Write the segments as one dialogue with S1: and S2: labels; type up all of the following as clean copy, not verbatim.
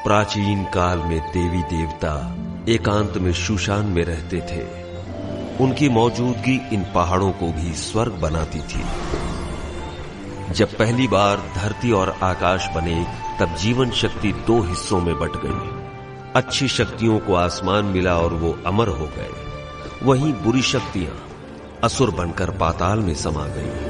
S1: प्राचीन काल में देवी देवता एकांत में शूशान में रहते थे। उनकी मौजूदगी इन पहाड़ों को भी स्वर्ग बनाती थी। जब पहली बार धरती और आकाश बने तब जीवन शक्ति दो हिस्सों में बट गई। अच्छी शक्तियों को आसमान मिला और वो अमर हो गए। वहीं बुरी शक्तियां असुर बनकर पाताल में समा गईं।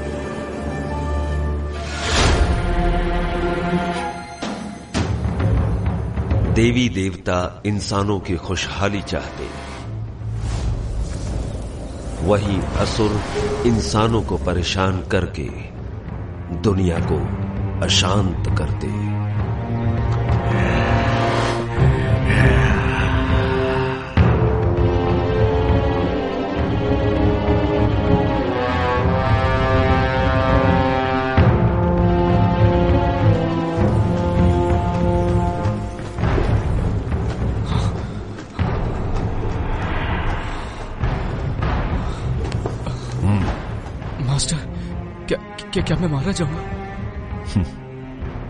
S1: देवी देवता इंसानों की खुशहाली चाहते, वहीं असुर इंसानों को परेशान करके दुनिया को अशांत करते।
S2: क्या मैं मारा जाऊंगा?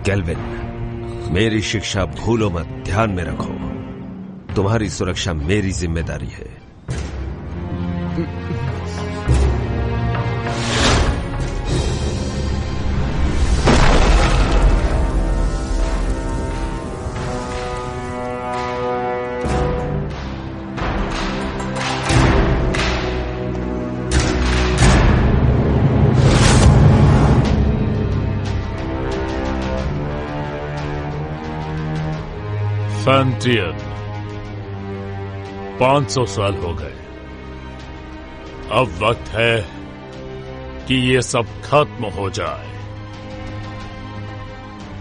S1: केल्विन, मेरी शिक्षा भूलो मत, ध्यान में रखो। तुम्हारी सुरक्षा मेरी जिम्मेदारी है।
S3: फैंटियन, 500 साल हो गए। अब वक्त है कि ये सब खत्म हो जाए।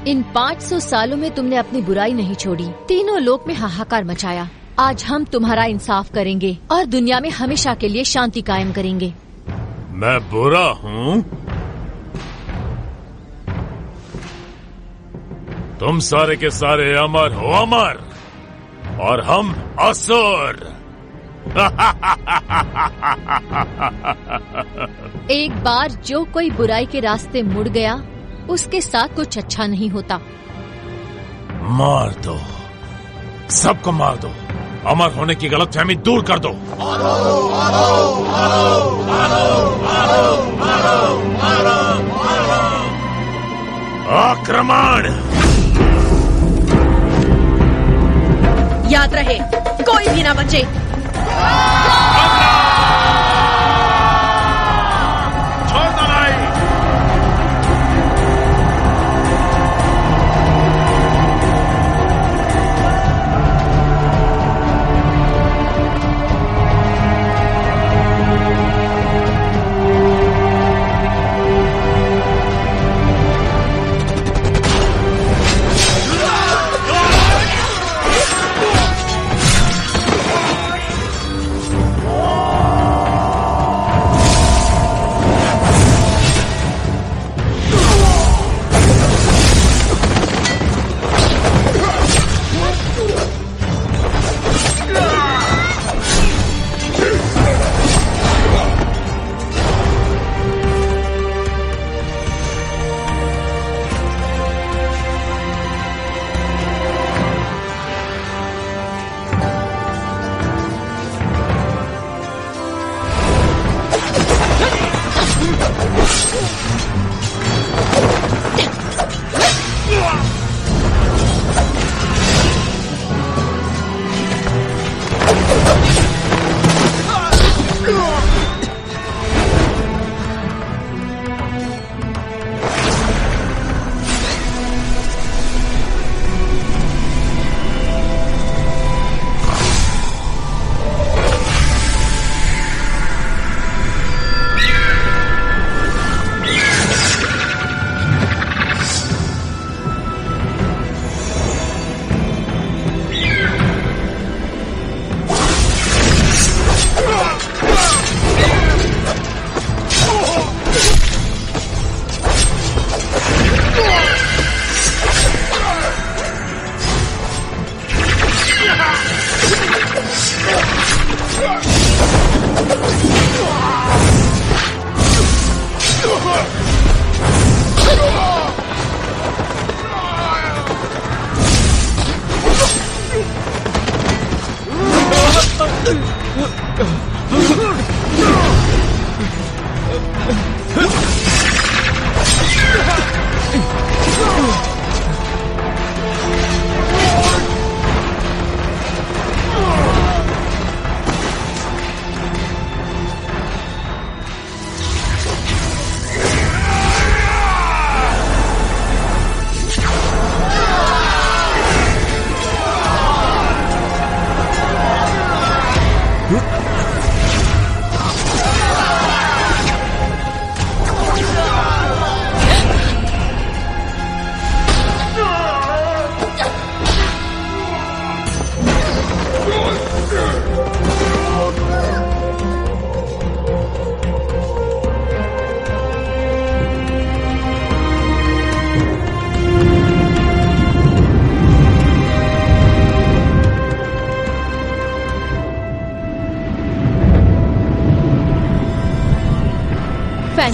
S4: इन 500 सालों में तुमने अपनी बुराई नहीं छोड़ी, तीनों लोक में हाहाकार मचाया। आज हम तुम्हारा इंसाफ करेंगे और दुनिया में हमेशा के लिए शांति कायम करेंगे।
S3: मैं बुरा हूँ? तुम सारे के सारे अमर हो, अमर, और हम असुर।
S4: एक बार जो कोई बुराई के रास्ते मुड़ गया, उसके साथ कुछ अच्छा नहीं होता।
S3: मार दो, सबको मार दो। अमर होने की गलतफहमी दूर कर दो। आक्रमण!
S5: याद रहे, कोई भी ना बचे।
S3: छोड़ दो नहीं।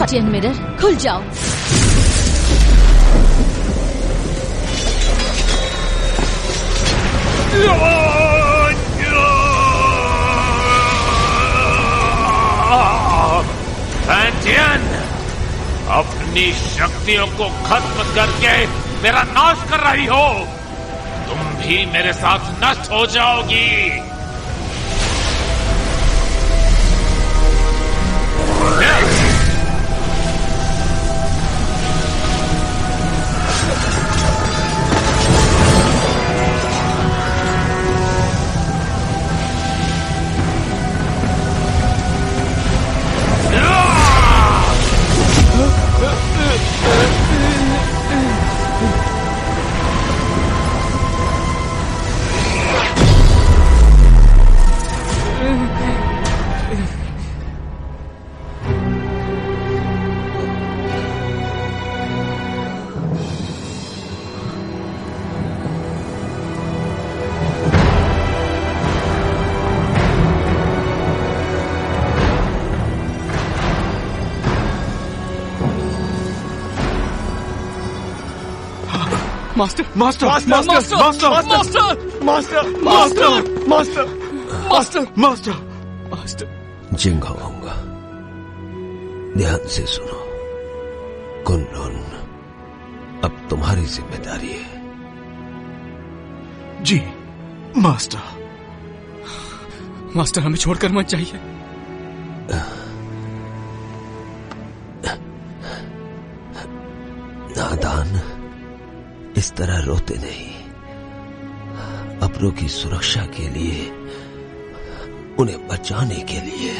S4: फैंटियन मिरर खुल जाओ।
S3: फैंटियन, अपनी शक्तियों को खत्म करके मेरा नाश कर रही हो। तुम भी मेरे साथ नष्ट हो जाओगी।
S2: Master
S6: master
S2: master
S6: master
S2: master
S6: master
S2: master
S6: master master
S2: master
S6: master
S2: master.
S1: Jinghong, ध्यान से सुनो। कुनलुन अब तुम्हारी जिम्मेदारी है।
S6: जी मास्टर।
S2: मास्टर हमें छोड़कर मत जाइए।
S1: नादान, इस तरह रोते नहीं। अपनों की सुरक्षा के लिए, उन्हें बचाने के लिए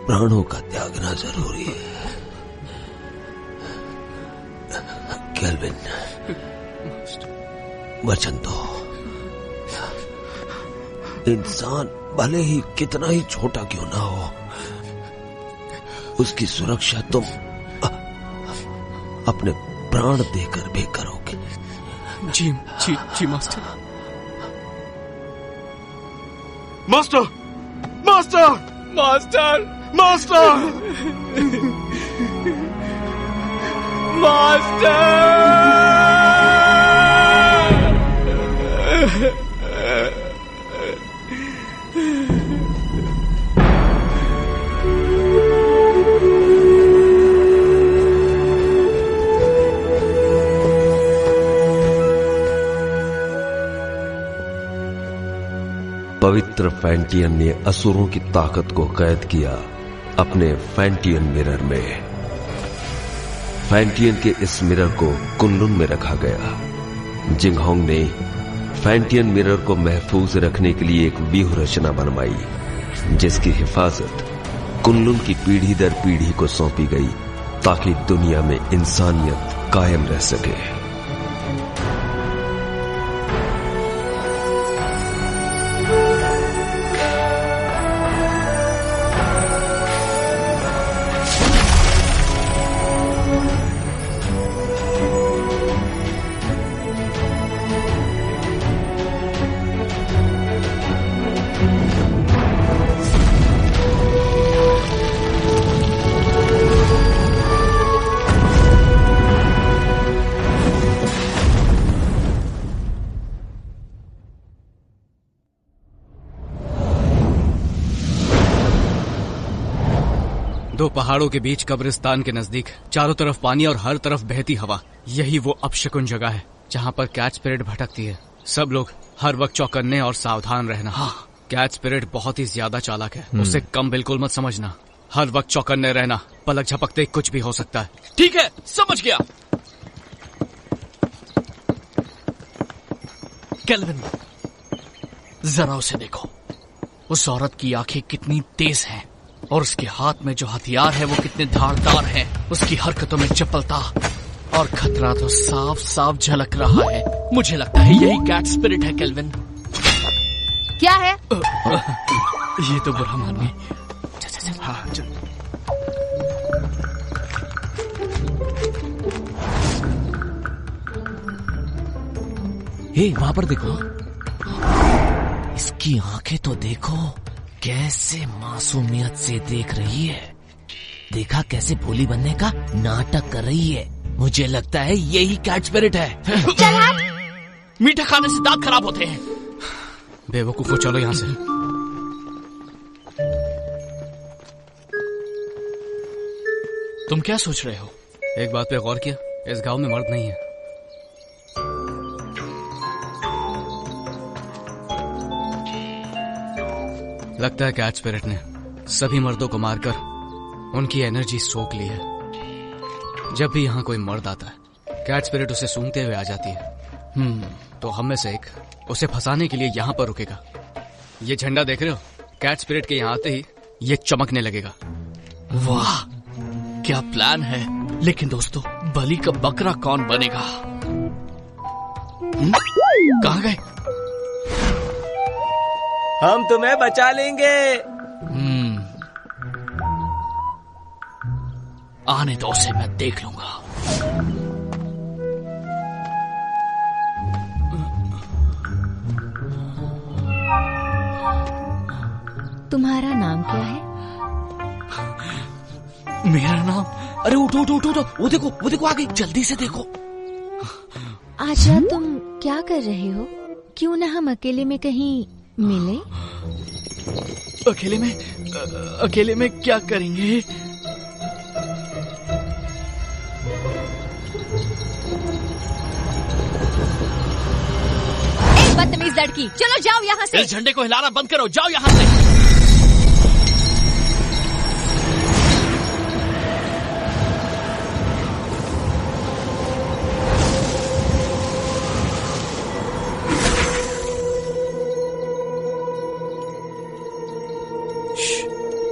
S1: प्राणों का त्यागना जरूरी है। केल्विन, वचन दो। इंसान भले ही कितना ही छोटा क्यों ना हो, उसकी सुरक्षा तुम अपने प्राण देकर भी करोगे।
S2: जी जी जी master.
S6: Master master
S2: master
S6: master
S1: पवित्र फैंटियन ने असुरों की ताकत को कैद किया अपने फैंटियन मिरर में। फैंटियन के इस मिरर को कुनलुन में रखा गया। जिंगहोंग ने फैंटियन मिरर को महफूज रखने के लिए एक व्यूह रचना बनवाई, जिसकी हिफाजत कुनलुन की पीढ़ी दर पीढ़ी को सौंपी गई, ताकि दुनिया में इंसानियत कायम रह सके।
S2: दो पहाड़ों के बीच कब्रिस्तान के नजदीक चारों तरफ पानी और हर तरफ बहती हवा, यही वो अपशकुन जगह है जहाँ पर कैट स्पिरिट भटकती है। सब लोग हर वक्त चौकन्ने और सावधान रहना। हाँ, कैट स्पिरिट बहुत ही ज्यादा चालाक है, उसे कम बिल्कुल मत समझना। हर वक्त चौकन्ने रहना, पलक झपकते कुछ भी हो सकता है।
S7: ठीक है, समझ गया। केल्विन, जरा उसे देखो। उस औरत की आंखें कितनी तेज हैं और उसके हाथ में जो हथियार है वो कितने धारदार है। उसकी हरकतों में चपलता और खतरा तो साफ साफ झलक रहा है। मुझे लगता है यही कैट स्पिरिट है। केल्विन,
S4: क्या है?
S2: ये तो बुरा मानिए।
S6: हाँ,
S7: हे, वहां पर देखो, इसकी आंखें तो देखो, कैसे मासूमियत से देख रही है। देखा कैसे भोली बनने का नाटक कर रही है। मुझे लगता है यही कैट स्पिरिट है। मीठा खाने से दांत खराब होते हैं।
S2: बेवकूफो, चलो यहाँ से।
S7: तुम क्या सोच रहे हो?
S2: एक बात पे गौर किया, इस गांव में मर्द नहीं है। लगता है कैट स्पिरिट ने सभी मर्दों को मारकर उनकी एनर्जी सोख ली है। जब भी यहाँ कोई मर्द आता है, कैट स्पिरिट उसे सूंघते हुए आ जाती है। तो हम में से एक उसे फंसाने के लिए यहाँ पर रुकेगा। ये झंडा देख रहे हो? कैट स्पिरिट के यहाँ आते ही ये चमकने लगेगा।
S7: वाह, क्या प्लान है। लेकिन दोस्तों, बलि का बकरा कौन बनेगा? कहाँ गए?
S8: हम तुम्हें बचा लेंगे।
S7: आने दो उसे, मैं देख लूंगा।
S4: तुम्हारा नाम क्या है?
S7: मेरा नाम? अरे उठो उठो उठो, वो देखो आ गई, जल्दी से देखो।
S4: आजा, तुम क्या कर रहे हो? क्यों ना हम अकेले में कहीं मिले?
S7: अकेले में क्या करेंगे?
S4: बदतमीज लड़की, चलो जाओ यहाँ से।
S7: इस झंडे को हिलाना बंद करो, जाओ यहाँ से।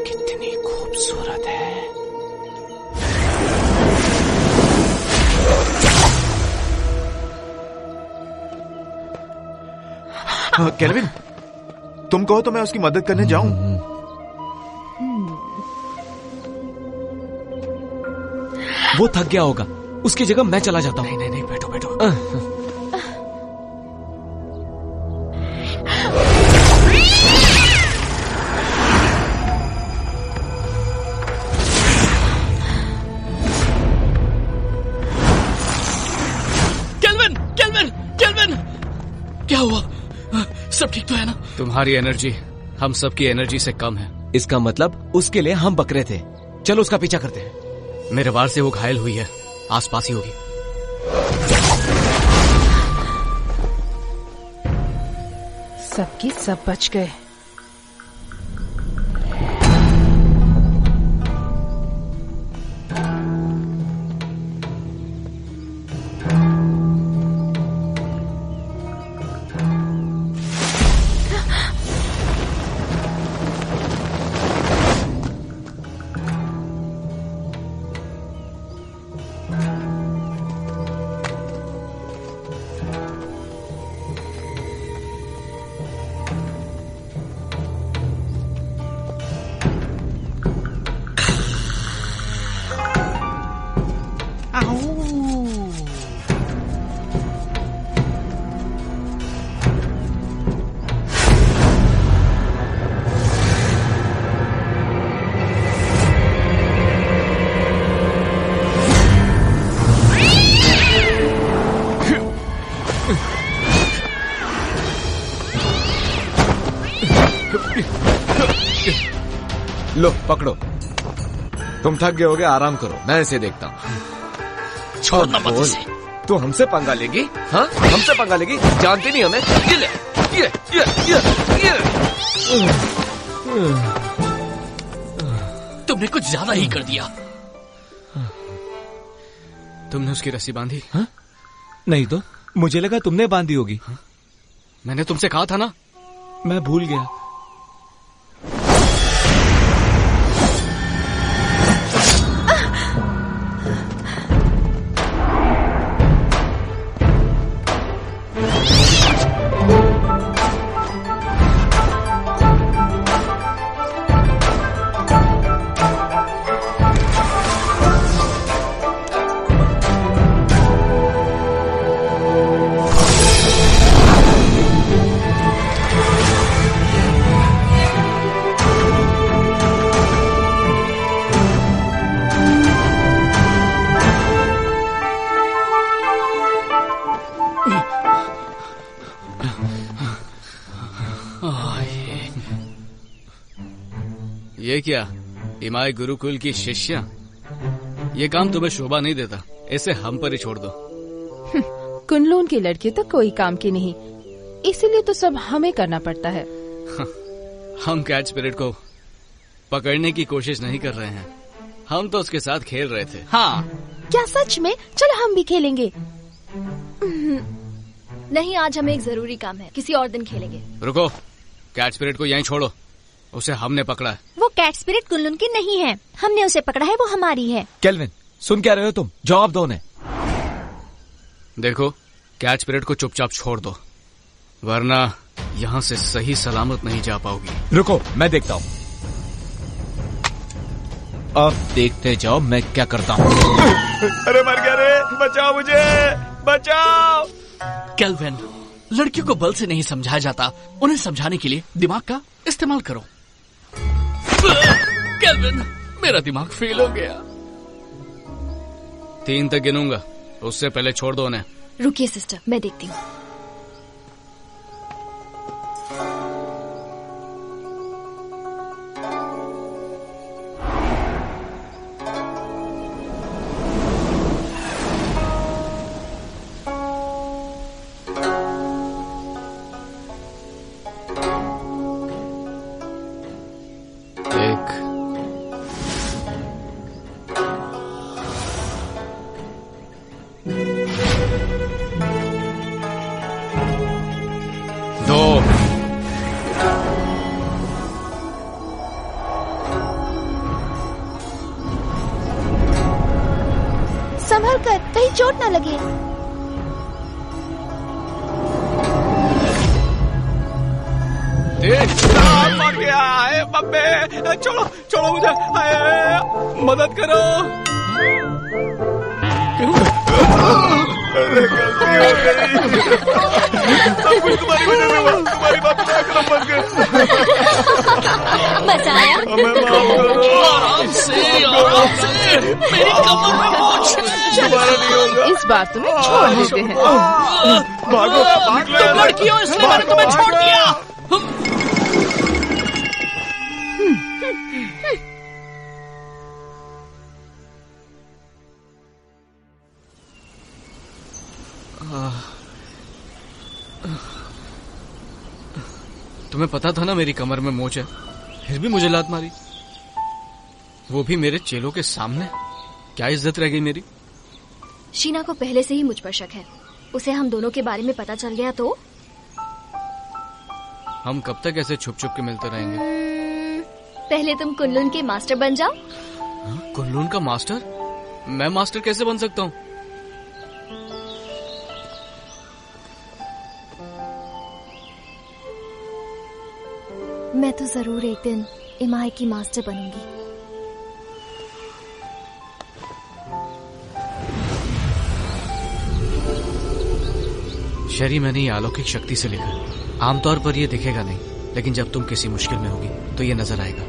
S7: कितनी खूबसूरत है।
S6: केल्विन, तुम कहो तो मैं उसकी मदद करने जाऊं।
S8: वो थक गया होगा, उसकी जगह मैं चला जाता हूँ।
S7: नहीं, बैठो। केल्विन, क्या हुआ? सब ठीक तो है ना?
S2: तुम्हारी एनर्जी हम सबकी एनर्जी से कम है।
S8: इसका मतलब उसके लिए हम बकरे थे। चलो उसका पीछा करते हैं।
S2: मेरे वार से वो घायल हुई है, आसपास ही होगी।
S5: सबके सब बच गए।
S8: लो पकड़ो, तुम थक गए होगे, आराम करो, मैं इसे देखता हूँ।
S7: छोड़ना मत इसे।
S8: तू हमसे पंगा लेगी? हाँ, हमसे पंगा लेगी? जानती नहीं हमें? ये ले, ये।
S7: तुमने कुछ ज्यादा ही कर दिया।
S2: तुमने उसकी रस्सी बांधी?
S8: हाँ? नहीं तो मुझे लगा तुमने बांधी होगी।
S2: हाँ? मैंने तुमसे कहा था ना।
S8: मैं भूल गया।
S2: ये क्या, इमाई गुरुकुल की शिष्या? ये काम तुम्हें शोभा नहीं देता, इसे हम पर ही छोड़ दो।
S5: कुनलून की लड़की तो कोई काम की नहीं, इसीलिए तो सब हमें करना पड़ता है।
S2: हम कैट स्पिरिट को पकड़ने की कोशिश नहीं कर रहे हैं, हम तो उसके साथ खेल रहे थे।
S7: हाँ,
S5: क्या सच में? चलो हम भी खेलेंगे।
S4: नहीं, आज हमें एक जरूरी काम है, किसी और दिन खेलेंगे।
S2: रुको, कैट स्पिरिट को यहीं छोड़ो, उसे हमने पकड़ा है।
S4: वो कैट स्पिरिट कुनलून की नहीं है, हमने उसे पकड़ा है, वो हमारी है।
S6: केल्विन, सुन क्या रहे हो तुम? जवाब दो उन्हें।
S2: देखो, कैट स्पिरिट को चुपचाप छोड़ दो, वरना यहाँ से सही सलामत नहीं जा पाओगी।
S6: रुको, मैं देखता हूँ।
S7: अब देखते जाओ मैं क्या करता हूँ।
S6: अरे मर गया रे, बचाओ मुझे, बचाओ।
S7: केल्विन, लड़कियों को बल से नहीं समझाया जाता, उन्हें समझाने के लिए दिमाग का इस्तेमाल करो। केल्विन, मेरा दिमाग फेल हो गया।
S2: 3 तक गिनूंगा, उससे पहले छोड़ दो उन्हें।
S4: रुकिए सिस्टर, मैं देखती हूँ। संभल कर, कहीं चोट न लगे।
S6: मर गया है बब्बे, छोड़ो छोड़ो मुझे, मदद करो। अरे गलती हो गई, सब कुछ तुम्हारी वजह से हुआ, तुम्हारी बात क्या कदम बच गए।
S4: बचाया।
S6: हमें माफ करो।
S7: आराम से, मेरी कमर में मोच।
S6: दोबारा नहीं होगा।
S5: इस बार तुम्हें छोड़ देते हैं।
S6: भागो,
S7: तुम लड़की हो इसलिए मैंने तुम्हें छोड़ दिया।
S2: तुम्हें पता था ना मेरी कमर में मोच है, फिर भी मुझे लात मारी, वो भी मेरे चेलों के सामने। क्या इज्जत रह गई मेरी?
S4: शीना को पहले से ही मुझ पर शक है, उसे हम दोनों के बारे में पता चल गया तो?
S2: हम कब तक ऐसे छुप छुप के मिलते रहेंगे?
S4: पहले तुम कुनलून के मास्टर बन जाओ।
S2: कुनलून का मास्टर? मैं मास्टर कैसे बन सकता हूँ?
S4: मैं तो जरूर एक दिन इमाई की मास्टर बनूंगी।
S2: शरी, मैंने ये अलौकिक शक्ति से लिखा। आमतौर पर ये दिखेगा नहीं, लेकिन जब तुम किसी मुश्किल में होगी तो ये नजर आएगा,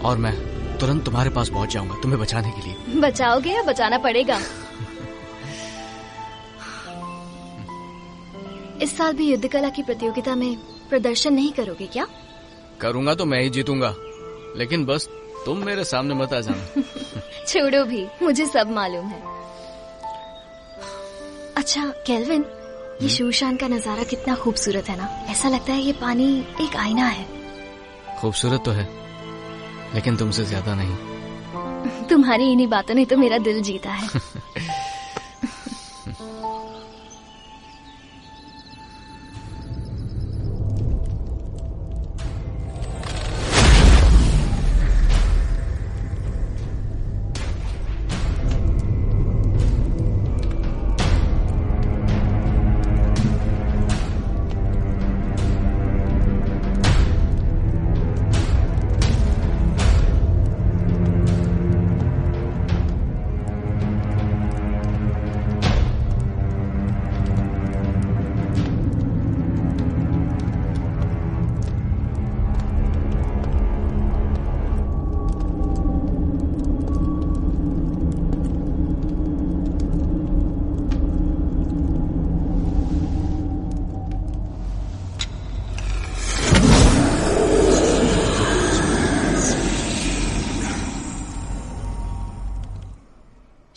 S2: और मैं तुरंत तुम्हारे पास पहुंच जाऊंगा तुम्हें बचाने के लिए।
S4: बचाओगे या बचाना पड़ेगा? इस साल भी युद्ध कला की प्रतियोगिता में प्रदर्शन नहीं करोगे क्या?
S2: करूंगा तो मैं ही जीतूंगा, लेकिन बस तुम मेरे सामने मत आ जाना।
S4: छोड़ो भी, मुझे सब मालूम है। अच्छा केल्विन, ये शूशान का नजारा कितना खूबसूरत है ना? ऐसा लगता है ये पानी एक आईना है।
S2: खूबसूरत तो है, लेकिन तुमसे ज्यादा नहीं।
S4: तुम्हारी इन्हीं बातों ने तो मेरा दिल जीता है।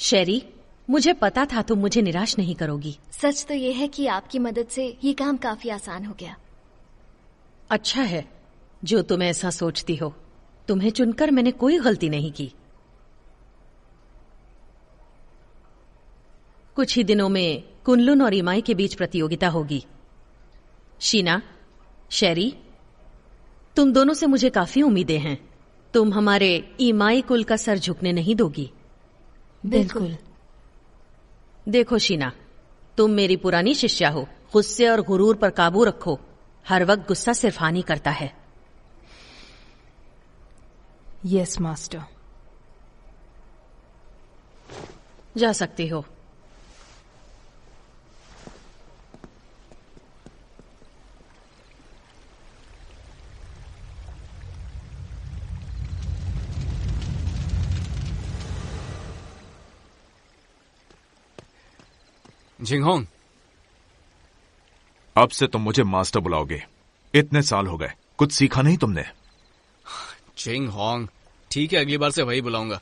S9: शेरी, मुझे पता था तुम मुझे निराश नहीं करोगी।
S4: सच तो ये है कि आपकी मदद से ये काम काफी आसान हो गया।
S9: अच्छा है जो तुम ऐसा सोचती हो। तुम्हें चुनकर मैंने कोई गलती नहीं की। कुछ ही दिनों में कुनलुन और इमाई के बीच प्रतियोगिता होगी। शीना, शेरी, तुम दोनों से मुझे काफी उम्मीदें हैं। तुम हमारे इमाई कुल का सर झुकने नहीं दोगी।
S4: बिल्कुल।
S9: देखो शीना, तुम मेरी पुरानी शिष्या हो। गुस्से और गुरूर पर काबू रखो। हर वक्त गुस्सा सिर्फ हानि करता है।
S5: Yes master.
S9: जा सकती हो।
S2: जिंगहोंग,
S6: अब से तुम मुझे मास्टर बुलाओगे। इतने साल हो गए, कुछ सीखा नहीं तुमने?
S2: जिंगहोंग, ठीक है, अगली बार से वही बुलाऊंगा।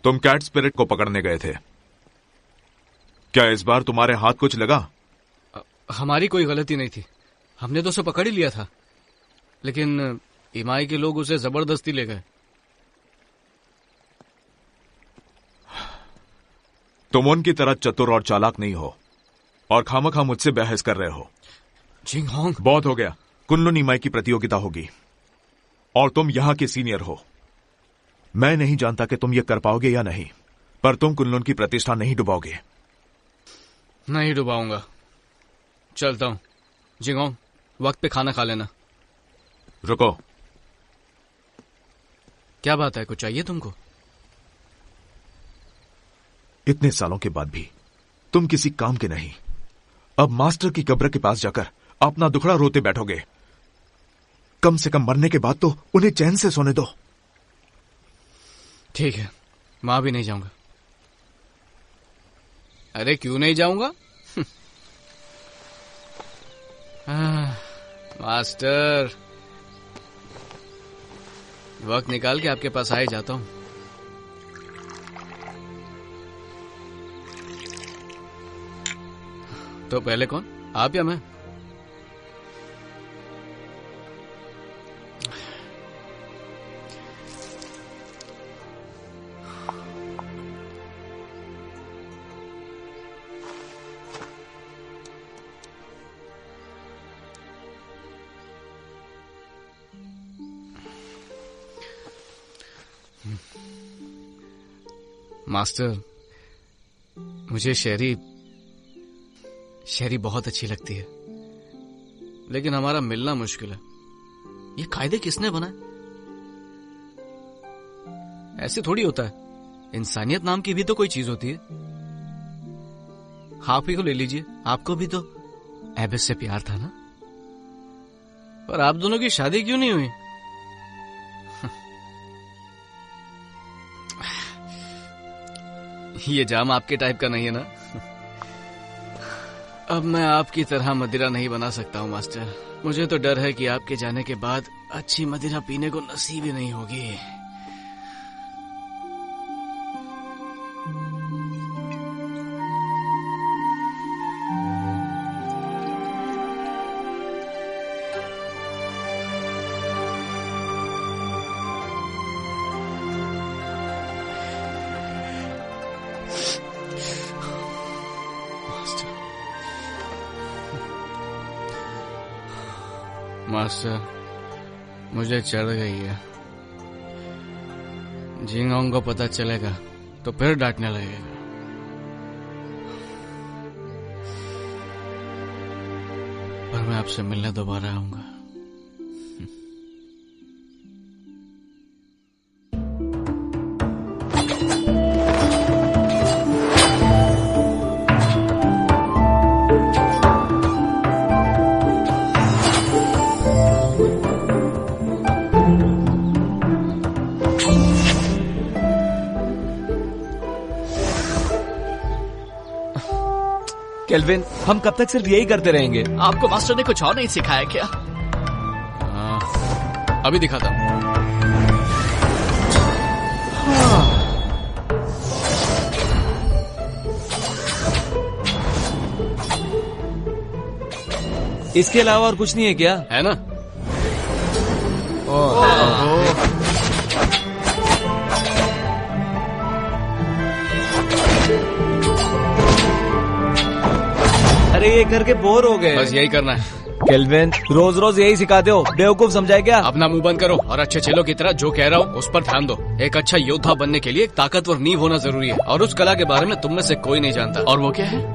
S6: तुम कैट स्पिरिट को पकड़ने गए थे, क्या इस बार तुम्हारे हाथ कुछ लगा?
S2: हमारी कोई गलती नहीं थी, हमने तो उसे पकड़ ही लिया था, लेकिन इमाई के लोग उसे जबरदस्ती ले गए।
S6: तुम उनकी तरह चतुर और चालाक नहीं हो और खामखा मुझसे बहस कर रहे हो।
S2: जिंगहोंग,
S6: बहुत हो गया। कुनलुन इमाई की प्रतियोगिता होगी और तुम यहां के सीनियर हो। मैं नहीं जानता कि तुम ये कर पाओगे या नहीं, पर तुम कुनलुन की प्रतिष्ठा नहीं डुबाओगे।
S2: नहीं डुबाऊंगा। चलता हूं। जिंगहोंग, वक्त पे खाना खा लेना।
S6: रुको।
S2: क्या बात है, कुछ चाहिए तुमको?
S6: इतने सालों के बाद भी तुम किसी काम के नहीं। अब मास्टर की कब्र के पास जाकर अपना दुखड़ा रोते बैठोगे। कम से कम मरने के बाद तो उन्हें चैन से सोने दो।
S2: ठीक है, वहां भी नहीं जाऊंगा। अरे क्यों नहीं जाऊंगा? मास्टर, वक्त निकाल के आपके पास आ ही जाता हूं। तो पहले कौन, आप या मैं? मास्टर, मुझे शेरी बहुत अच्छी लगती है, लेकिन हमारा मिलना मुश्किल है। ये कायदे किसने बनाए? ऐसे थोड़ी होता है। इंसानियत नाम की भी तो कोई चीज होती है। आप ही को ले लीजिए, आपको भी तो एबिस से प्यार था ना? पर आप दोनों की शादी क्यों नहीं हुई? ये जाम आपके टाइप का नहीं है ना? अब मैं आपकी तरह मदिरा नहीं बना सकता हूँ मास्टर। मुझे तो डर है कि आपके जाने के बाद अच्छी मदिरा पीने को नसीब ही नहीं होगी। मास्टर, मुझे चढ़ गई है। जिंगहोंग को पता चलेगा तो फिर डांटने लगेगा। पर मैं आपसे मिलने दोबारा आऊंगा।
S8: केल्विन, हम कब तक सिर्फ यही करते रहेंगे?
S7: आपको मास्टर ने कुछ और नहीं सिखाया क्या?
S2: अभी दिखाता हूँ।
S8: इसके अलावा और कुछ नहीं है क्या?
S2: है ना?
S8: अरे ये करके बोर हो गए।
S2: बस यही करना है।
S8: केल्विन, रोज रोज यही सिखाते हो, बेवकूफ समझाए क्या?
S2: अपना मुंह बंद करो और अच्छे चेलों की तरह जो कह रहा हूँ उस पर ध्यान दो। एक अच्छा योद्धा बनने के लिए एक ताकतवर नींव होना जरूरी है, और उस कला के बारे में तुम में से कोई नहीं जानता।
S7: और वो क्या है?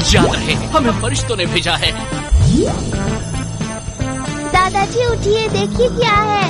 S7: याद रहे, हमें फरिश्तों ने भेजा है।
S10: दादाजी उठिए, देखिए क्या है।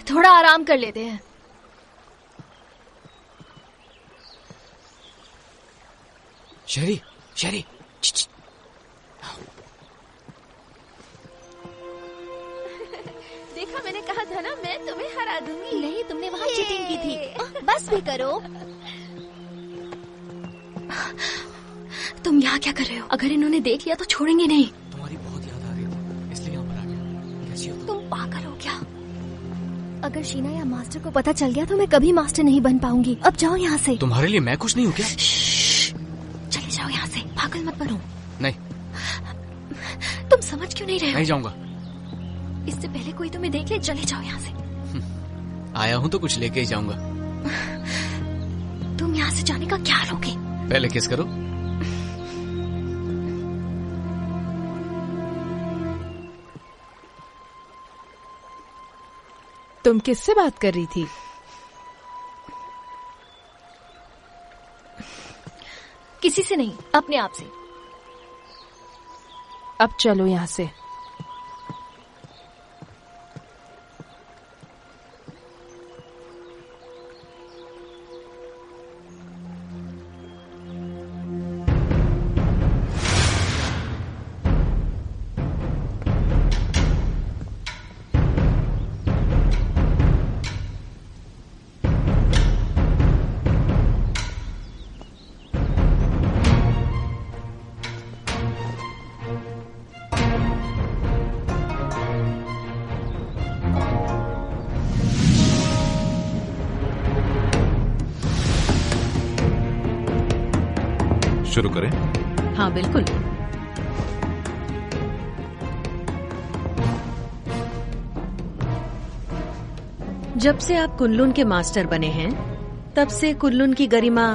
S4: थोड़ा आराम कर लेते हैं।
S2: शेरी, शेरी,
S10: देखा, मैंने कहा था ना, मैं तुम्हें हरा दूंगी।
S4: नहीं, तुमने वहाँ चीटिंग की थी।
S10: बस भी करो।
S4: तुम यहाँ क्या कर रहे हो? अगर इन्होंने देख लिया तो छोड़ेंगे नहीं।
S2: तुम्हारी बहुत याद आ रही थी, इसलिए यहाँ पर आ गया। कैसी हो तुम?
S4: तुम पागल हो क्या? अगर शीना या मास्टर को पता चल गया तो मैं कभी मास्टर नहीं बन पाऊंगी। अब जाओ यहाँ से।
S2: तुम्हारे लिए मैं कुछ नहीं हूँ क्या?
S4: चले जाओ यहाँ से, पागल मत बनो।
S2: नहीं।
S4: तुम समझ क्यों नहीं रहे हो?
S2: नहीं जाऊंगा।
S4: इससे पहले कोई तुम्हें देख ले, चले जाओ यहाँ से।
S2: आया हूँ तो कुछ लेके ही जाऊंगा।
S4: तुम यहाँ से जाने का क्या लोगे?
S2: पहले किस करो।
S5: तुम किससे बात कर रही थी?
S4: किसी से नहीं, अपने आप से।
S5: अब चलो यहाँ से।
S6: शुरू करें?
S9: हाँ बिल्कुल। जब से आप कुनलुन के मास्टर बने हैं, तब से कुनलुन की गरिमा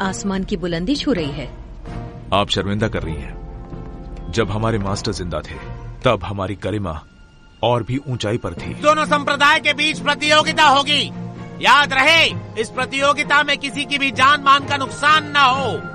S9: आसमान की बुलंदी छू रही है।
S6: आप शर्मिंदा कर रही हैं। जब हमारे मास्टर जिंदा थे, तब हमारी गरिमा और भी ऊंचाई पर थी।
S3: दोनों संप्रदाय के बीच प्रतियोगिता होगी। याद रहे, इस प्रतियोगिता में किसी की भी जान मान का नुकसान न हो।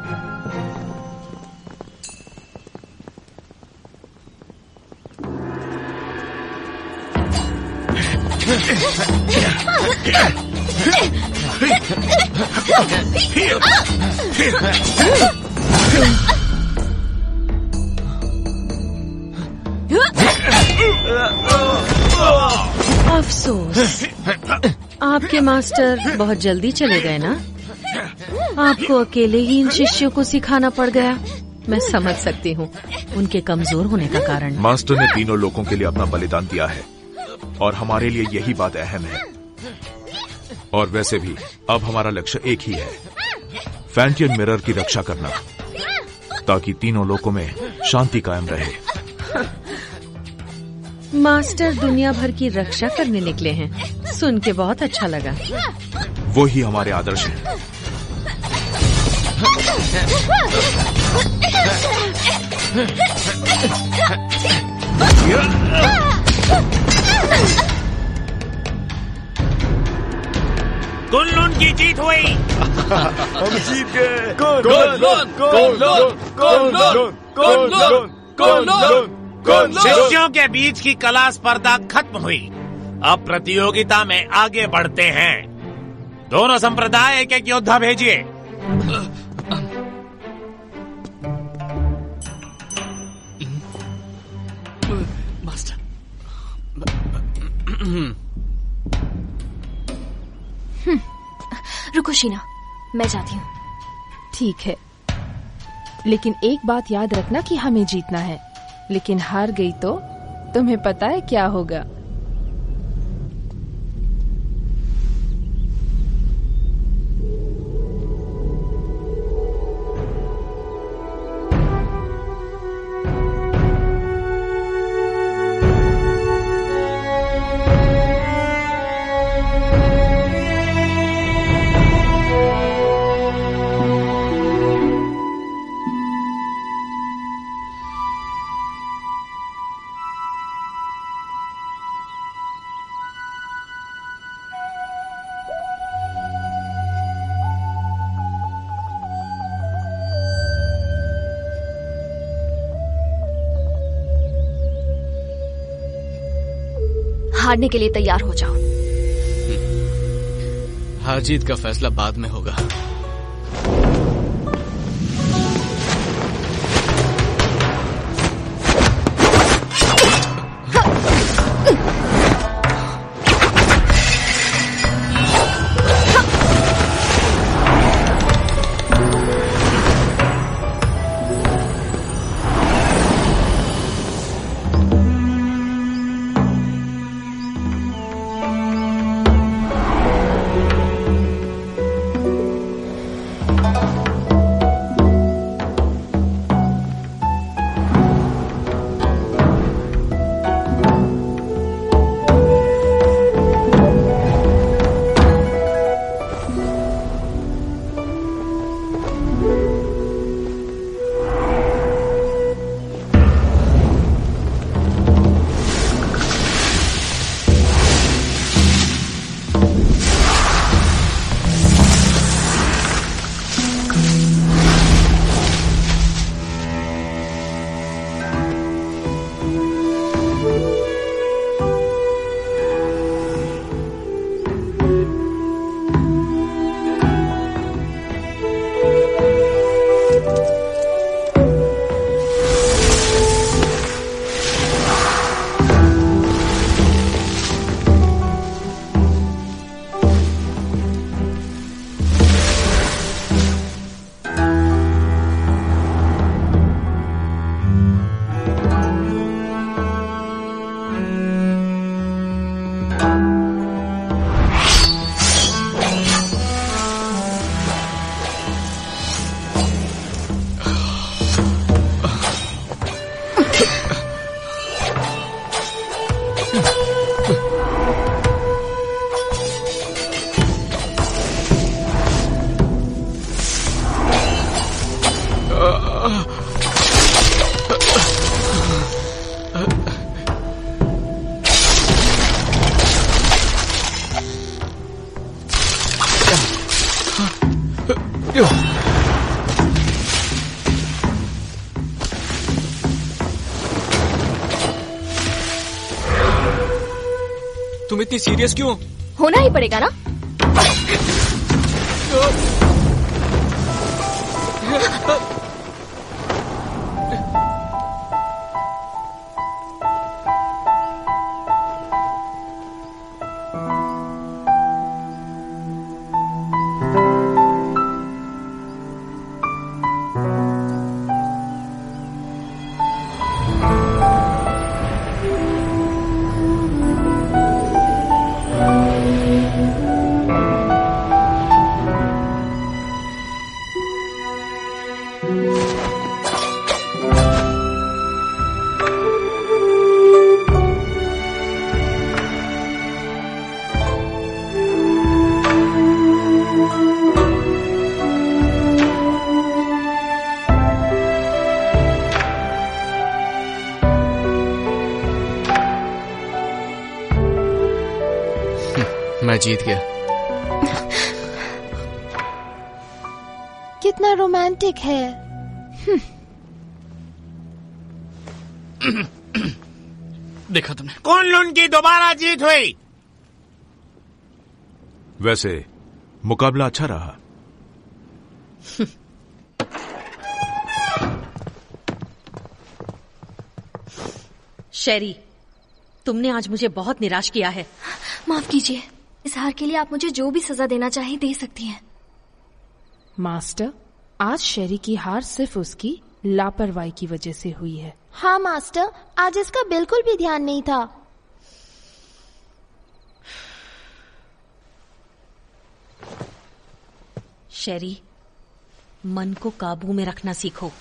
S9: अफसोस, आपके मास्टर बहुत जल्दी चले गए ना। आपको अकेले ही इन शिष्यों को सिखाना पड़ गया। मैं समझ सकती हूँ उनके कमजोर होने का कारण।
S6: मास्टर ने तीनों लोगों के लिए अपना बलिदान दिया है और हमारे लिए यही बात अहम है। और वैसे भी अब हमारा लक्ष्य एक ही है, फैंटियन मिरर की रक्षा करना, ताकि तीनों लोकों में शांति कायम रहे।
S9: मास्टर दुनिया भर की रक्षा करने निकले हैं। सुन के बहुत अच्छा लगा।
S6: वो ही हमारे आदर्श हैं।
S3: कुनलुन की जीत हुई।
S6: हम जीत गए।
S3: शिष्यों के बीच की कला स्पर्धा खत्म हुई। अब प्रतियोगिता में आगे बढ़ते हैं। दोनों संप्रदाय एक एक योद्धा भेजिए।
S2: मास्टर,
S10: रुको शीना, मैं जाती हूँ।
S5: ठीक है, लेकिन एक बात याद रखना कि हमें जीतना है। लेकिन हार गई तो तुम्हें पता है क्या होगा।
S10: हारने के लिए तैयार हो जाओ।
S2: हार जीत का फैसला बाद में होगा। तुम इतनी सीरियस क्यों?
S10: होना ही पड़ेगा ना।
S2: मैं जीत गया।
S5: कितना रोमांटिक है।
S7: देखा तुमने,
S3: कुन-लुन की दोबारा जीत हुई।
S6: वैसे मुकाबला अच्छा रहा।
S9: शेरी, तुमने आज मुझे बहुत निराश किया है।
S10: माफ कीजिए, इस हार के लिए आप मुझे जो भी सजा देना चाहे दे सकती हैं।
S5: मास्टर, आज शेरी की हार सिर्फ उसकी लापरवाही की वजह से हुई है।
S11: हाँ मास्टर, आज इसका बिल्कुल भी ध्यान नहीं था।
S9: शेरी, मन को काबू में रखना सीखो।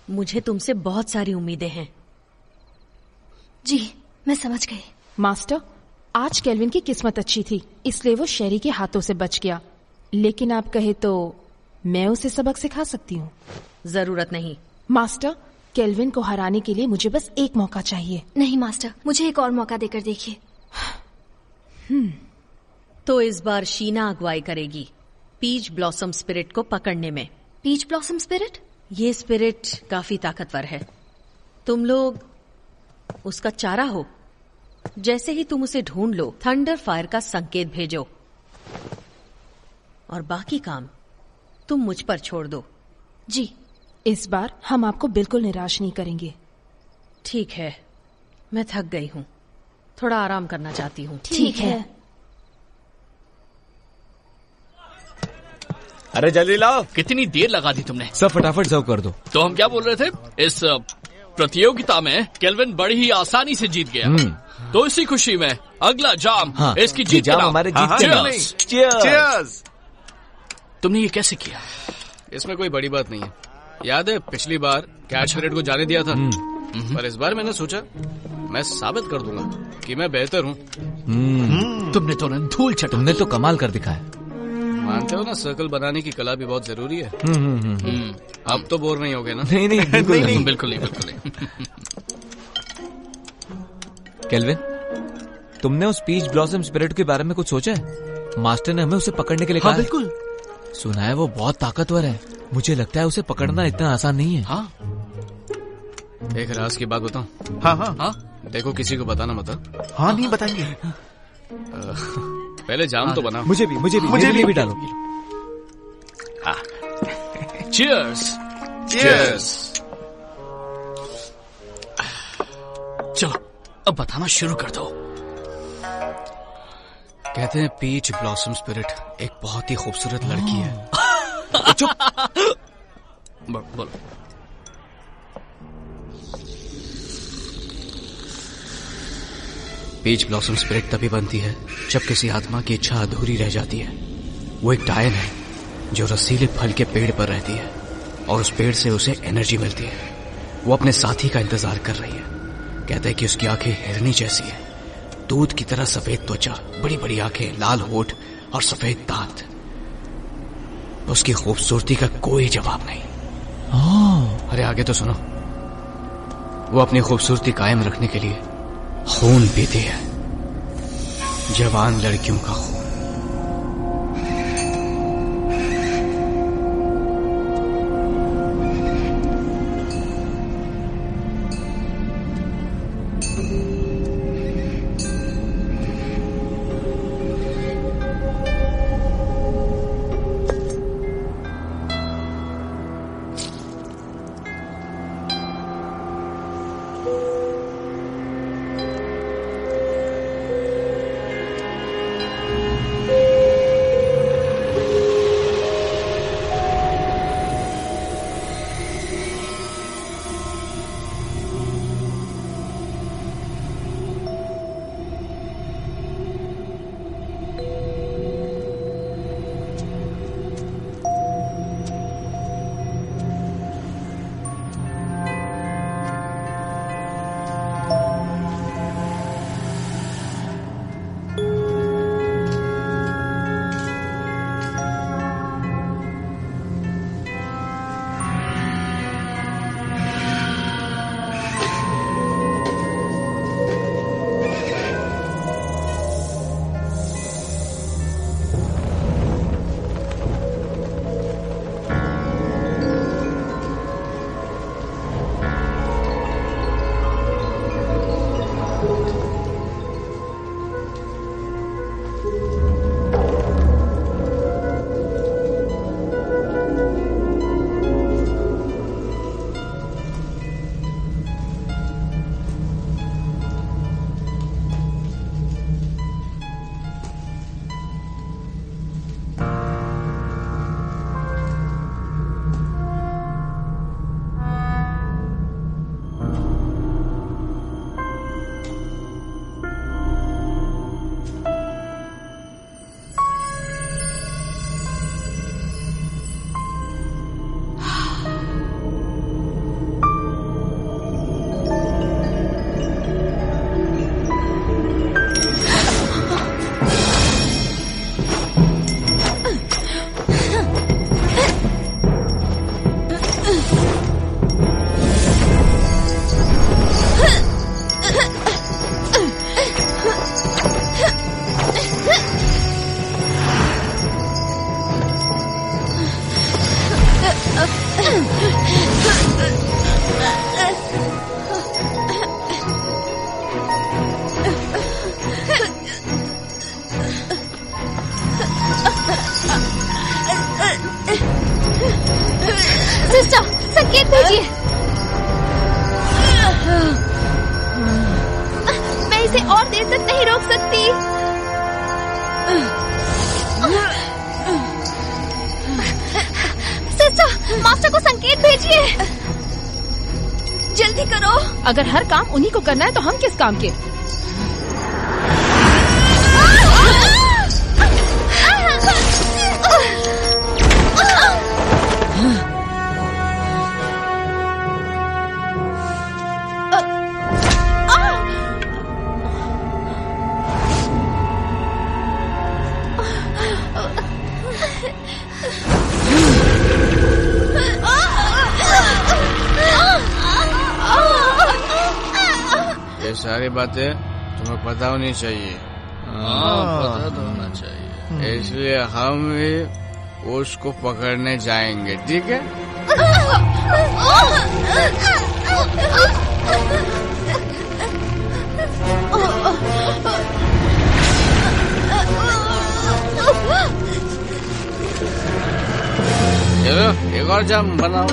S9: मुझे तुमसे बहुत सारी उम्मीदें हैं।
S10: जी, मैं समझ गई।
S5: मास्टर, आज केल्विन की किस्मत अच्छी थी, इसलिए वो शेरी के हाथों से बच गया। लेकिन आप कहे तो मैं उसे सबक सिखा सकती हूँ।
S9: जरूरत नहीं।
S5: मास्टर, केल्विन को हराने के लिए मुझे बस एक मौका चाहिए।
S10: नहीं मास्टर, मुझे एक और मौका देकर देखिए।
S9: तो इस बार शीना अगुवाई करेगी पीच ब्लॉसम स्पिरिट को पकड़ने में।
S10: Peach blossom spirit?
S9: ये स्पिरिट काफी ताकतवर है। तुम लोग उसका चारा हो। जैसे ही तुम उसे ढूंढ लो, थंडर फायर का संकेत भेजो और बाकी काम तुम मुझ पर छोड़ दो।
S5: जी, इस बार हम आपको बिल्कुल निराश नहीं करेंगे।
S9: ठीक है, मैं थक गई हूँ, थोड़ा आराम करना चाहती हूँ।
S10: ठीक है।
S8: अरे जल्दी लाओ।
S7: कितनी देर लगा दी तुमने?
S8: सब फटाफट सर्व कर दो।
S7: तो हम क्या बोल रहे थे? इस प्रतियोगिता में केल्विन बड़ी ही आसानी से जीत गया। तो इसी खुशी में अगला जाम इसकी जीत
S8: जाम हमारे जीत के नाम।
S6: Cheers!
S7: तुमने ये कैसे किया?
S2: इसमें कोई बड़ी बात नहीं है। याद है पिछली बार कैच पीरियड को जाने दिया था, पर इस बार मैंने सोचा मैं साबित कर दूंगा कि मैं बेहतर हूँ।
S7: तुमने तो धूल चटा।
S8: तुमने तो कमाल कर दिखाया।
S2: मानते हो ना, सर्कल बनाने की कला भी बहुत जरूरी है। अब तो बोर नहीं होगे ना?
S8: नहीं नहीं, बिल्कुल नहीं।
S7: बिल्कुल नहीं, बिल्कुल नहीं।
S8: केल्विन, तुमने उस पीच ब्लॉसम स्पिरिट के बारे में कुछ सोचा है? मास्टर ने हमें उसे पकड़ने के लिए कहा।
S7: बिल्कुल।
S8: सुना है वो बहुत ताकतवर है। मुझे लगता है उसे पकड़ना इतना आसान नहीं है।
S7: हाँ,
S2: एक राज की बात बताऊं?
S7: हाँ।
S2: देखो, किसी को बताना मत।
S6: हाँ, नहीं बताएंगे।
S2: पहले जाम तो बना।
S8: मुझे भी डालो।
S7: Cheers!
S2: Cheers!
S7: चलो, अब बताना शुरू कर दो।
S2: कहते हैं पीच ब्लॉसम स्पिरिट एक बहुत ही खूबसूरत लड़की है।
S7: चुप। बोलो।
S2: पीच ब्लॉसम स्पिरिट तभी बनती है जब किसी आत्मा की इच्छा अधूरी रह जाती है। वो एक डायन है जो रसीले फल के पेड़ पर रहती है और उस पेड़ से उसे एनर्जी मिलती है। वो अपने साथी का इंतजार कर रही है। कहते हैं कि उसकी आंखें हिरनी जैसी है, दूध की तरह सफेद त्वचा, बड़ी बड़ी आंखें, लाल होठ और सफेद दांत। उसकी खूबसूरती का कोई जवाब नहीं। अरे आगे तो सुनो। वो अपनी खूबसूरती कायम रखने के लिए खून पीती है, जवान लड़कियों का खून।
S11: सिस्टर, संकेत भेजिए। मैं इसे और देर तक नहीं रोक सकती। सिस्टर, मास्टर को संकेत भेजिए। जल्दी करो।
S5: अगर हर काम उन्हीं को करना है तो हम किस काम के?
S2: ये सारी बातें तुम्हें पता होनी चाहिए।
S7: पता तो होना चाहिए।
S2: इसलिए हम भी उसको पकड़ने जाएंगे, ठीक है? चलो एक और जाम बनाओ।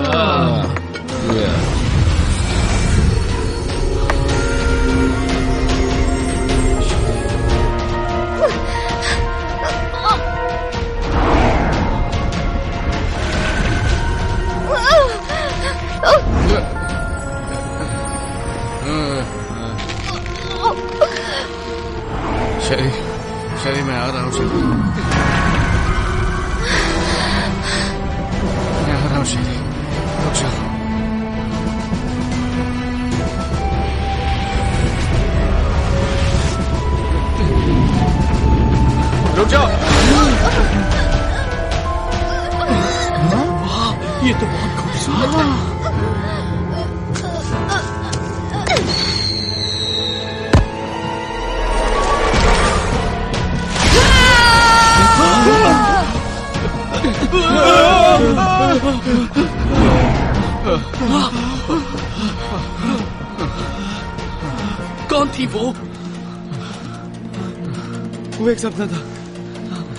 S2: शरी मैं आ रहा हूँ। शरी मैं आ रहा हूँ। शरी रुक जाओ। रुक जाओ।
S7: वाह, ये तो बहुत खूबसूरत है। कौन थी वो?
S2: वो एक सपना था।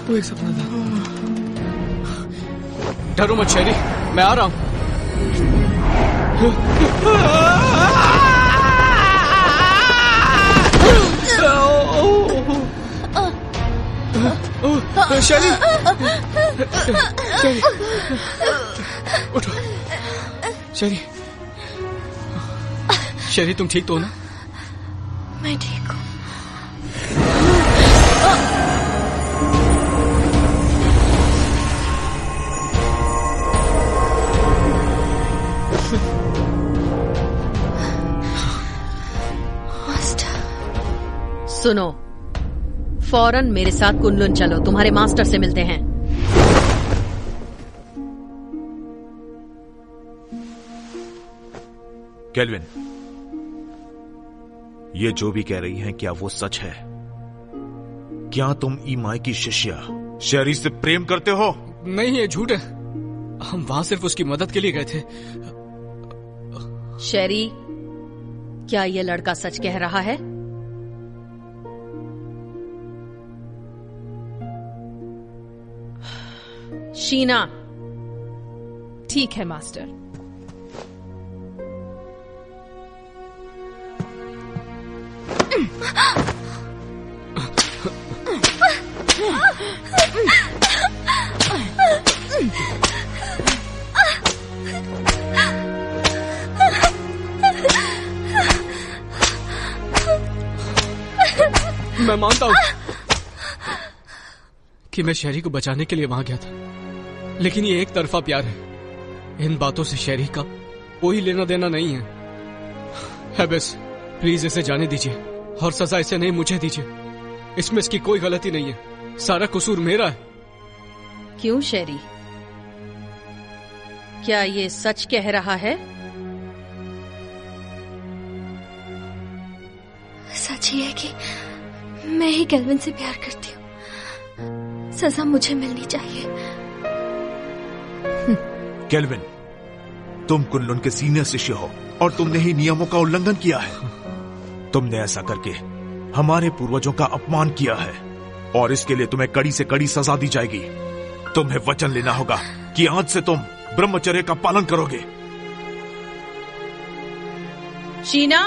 S2: वो एक सपना था। डरो मत शेरी, मैं आ रहा हूँ। शेरी, शेरी, उठो। शेरी, शेरी तुम ठीक तो हो ना?
S10: मैं ठीक हूँ।
S9: सुनो, फौरन मेरे साथ कुनलुन चलो, तुम्हारे मास्टर से मिलते हैं।
S6: केल्विन, ये जो भी कह रही हैं, क्या वो सच है? क्या तुम ईमाई की शिष्या शेरी से प्रेम करते हो?
S2: नहीं, ये झूठ है। हम वहां सिर्फ उसकी मदद के लिए गए थे।
S9: शेरी, क्या ये लड़का सच कह रहा है? शीना।
S5: ठीक है मास्टर।
S2: मैं मानता हूं कि मैं शेरी को बचाने के लिए वहां गया था, लेकिन ये एक तरफा प्यार है। इन बातों से शेरी का कोई लेना देना नहीं है। बस प्लीज इसे जाने दीजिए और सजा इसे नहीं मुझे दीजिए। इसमें इसकी कोई गलती नहीं है, सारा कसूर मेरा है।
S9: क्यों शेरी, क्या ये सच कह रहा है?
S10: सच ही है कि मैं ही केल्विन से प्यार करती हूँ। सजा मुझे मिलनी चाहिए।
S6: केल्विन, तुम कुनलुन के सीनियर शिष्य हो और तुमने ही नियमों का उल्लंघन किया है। तुमने ऐसा करके हमारे पूर्वजों का अपमान किया है और इसके लिए तुम्हें कड़ी से कड़ी सजा दी जाएगी। तुम्हें वचन लेना होगा कि आज से तुम ब्रह्मचर्य का पालन करोगे।
S9: शीना,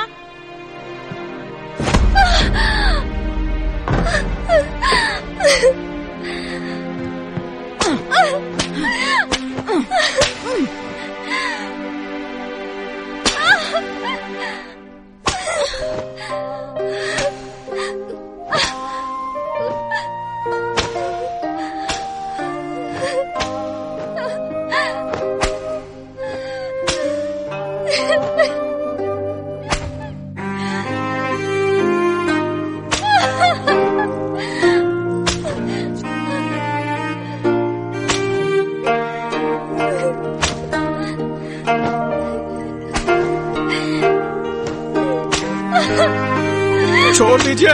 S2: छोड़ दीजिए।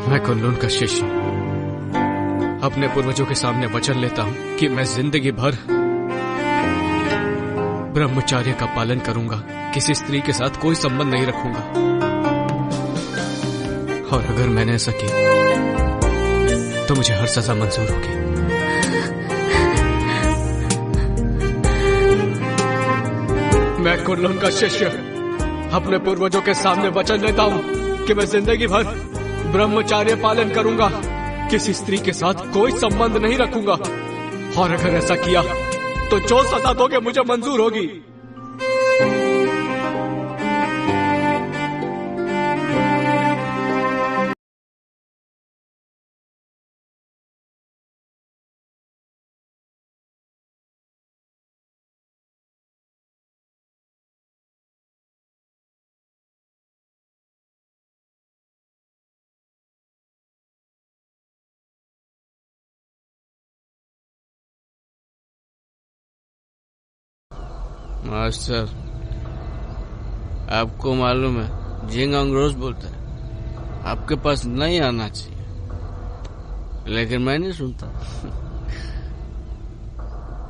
S2: मैं कुनलुन का शिष्य अपने पूर्वजों के सामने वचन लेता हूं कि मैं जिंदगी भर ब्रह्मचर्य का पालन करूंगा, किसी स्त्री के साथ कोई संबंध नहीं रखूंगा। और अगर मैंने ऐसा किया तो मुझे हर सजा मंजूर होगी। मैं कुनलुन का शिष्य अपने पूर्वजों के सामने वचन लेता हूं कि मैं जिंदगी भर ब्रह्मचर्य पालन करूंगा, किसी स्त्री के साथ कोई संबंध नहीं रखूंगा। और अगर ऐसा किया तो जो सजा दोगे मुझे मंजूर होगी।
S12: मास्टर, आपको मालूम है जिंगांग रोज बोलता है आपके पास नहीं आना चाहिए, लेकिन मैं नहीं सुनता।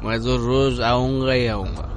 S12: मैं तो रोज आऊंगा ही आऊंगा।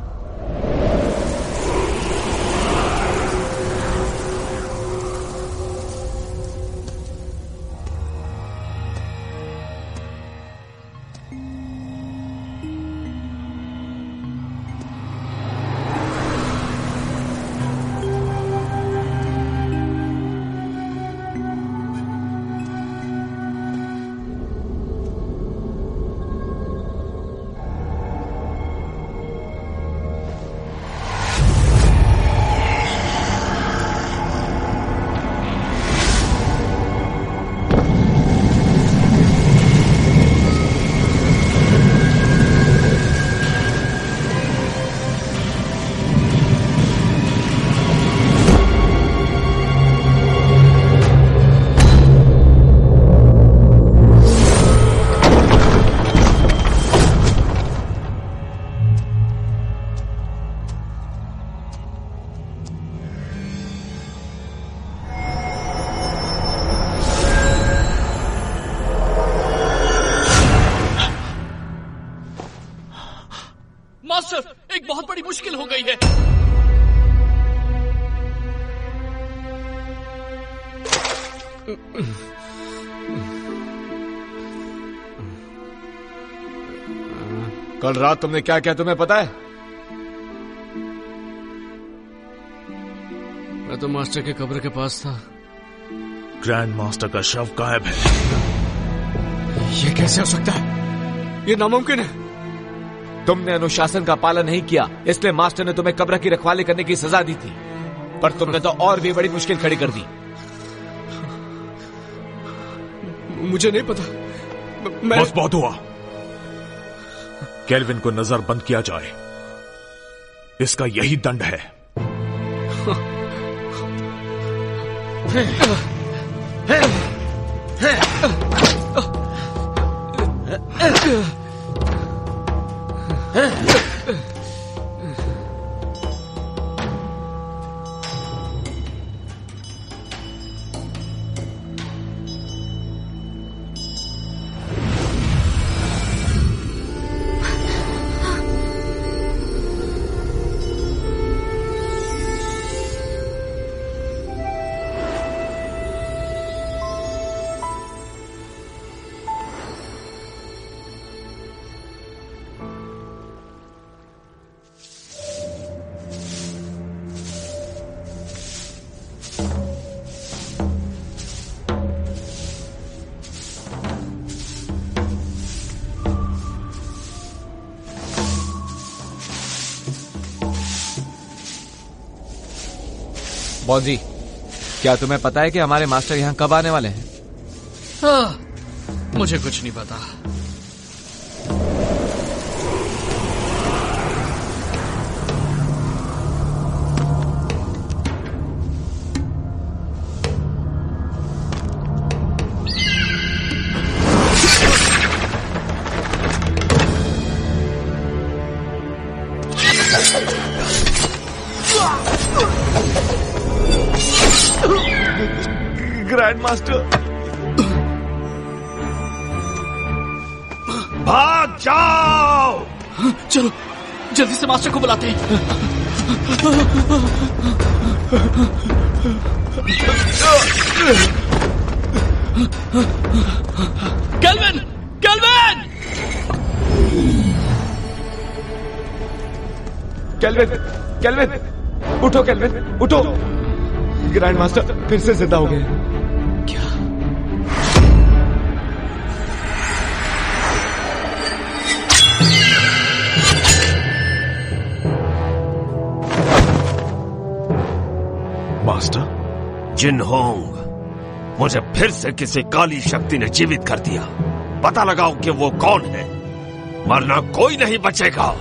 S7: मास्टर, एक बहुत बड़ी मुश्किल हो गई है।
S8: कल रात तुमने क्या किया तुम्हें पता है?
S12: मैं तो मास्टर के कब्र के पास था।
S6: ग्रैंड मास्टर का शव गायब है।
S2: ये कैसे हो सकता है? ये नामुमकिन है।
S8: तुमने अनुशासन का पालन नहीं किया, इसलिए मास्टर ने तुम्हें कब्र की रखवाली करने की सजा दी थी, पर तुमने तो और भी बड़ी मुश्किल खड़ी कर दी।
S2: मुझे नहीं पता।
S6: बस बहुत हुआ। केल्विन को नजरबंद किया जाए, इसका यही दंड है।
S8: बॉजी, क्या तुम्हें पता है कि हमारे मास्टर यहाँ कब आने वाले हैं?
S7: मुझे कुछ नहीं पता।
S6: ग्रैंड मास्टर,
S3: भाग जाओ!
S7: चलो जल्दी से मास्टर को बुलाते हैं। केल्विन! केल्विन!
S8: केल्विन! केल्विन! उठो केल्विन, उठो! ग्रैंड मास्टर फिर से जिंदा हो गए।
S7: क्या?
S6: मास्टर?
S3: जिनहोंग, मुझे फिर से किसी काली शक्ति ने जीवित कर दिया। पता लगाओ कि वो कौन है, वरना कोई नहीं बचेगा।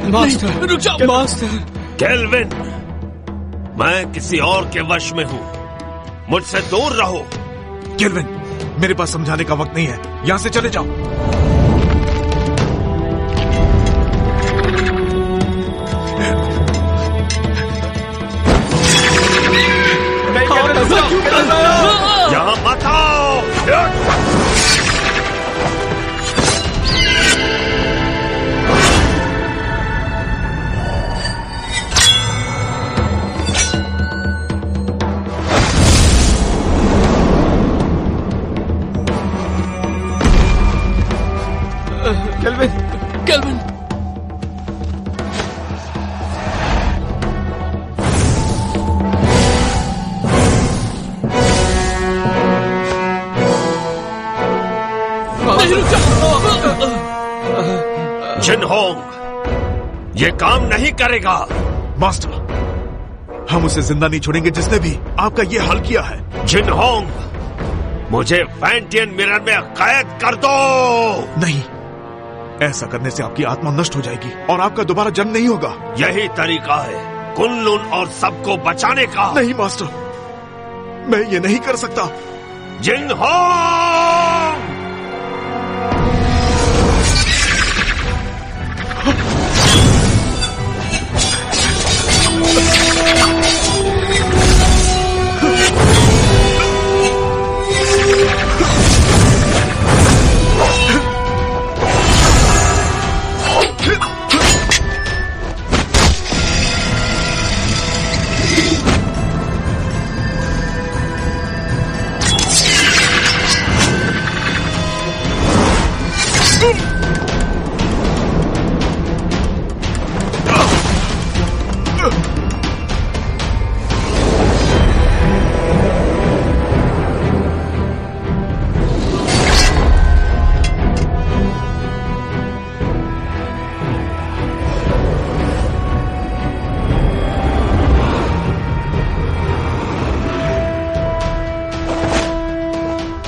S7: मास्टर रुक जाओ। मास्टर
S3: केल्विन, मैं किसी और के वश में हूं, मुझसे दूर रहो।
S6: केल्विन, मेरे पास समझाने का वक्त नहीं है, यहां से चले जाओ।
S3: यहां मत आओ।
S8: केल्विन!
S7: केल्विन!
S3: जिनहोंग, ये काम नहीं करेगा।
S6: मास्टर, हम उसे जिंदा नहीं छोड़ेंगे जिसने भी आपका ये हाल किया है।
S3: जिनहोंग, मुझे फैंटियन मिरर में कैद कर दो।
S6: नहीं, ऐसा करने से आपकी आत्मा नष्ट हो जाएगी और आपका दोबारा जन्म नहीं होगा।
S3: यही तरीका है कुनलुन और सबको बचाने का।
S6: नहीं मास्टर, मैं ये नहीं कर सकता।
S3: जिनहोंग!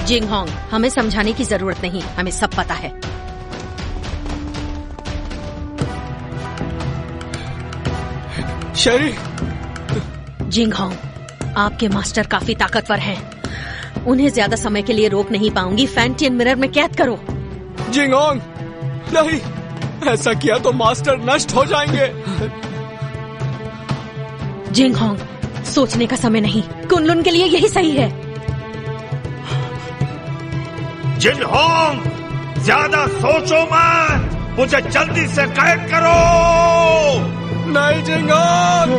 S9: जिंगहोंग, हमें समझाने की जरूरत नहीं, हमें सब पता है।
S2: शेरी।
S9: जिंगहोंग, आपके मास्टर काफी ताकतवर हैं। उन्हें ज्यादा समय के लिए रोक नहीं पाऊंगी। फैंटियन मिरर में कैद करो।
S2: जिंगहोंग, नहीं, ऐसा किया तो मास्टर नष्ट हो जाएंगे।
S9: जिंगहोंग, सोचने का समय नहीं। कुनलुन के लिए यही सही है।
S3: जिनहोंग, ज्यादा सोचो मत, मुझे जल्दी से कैद करो।
S2: नहीं जिंगहोंग।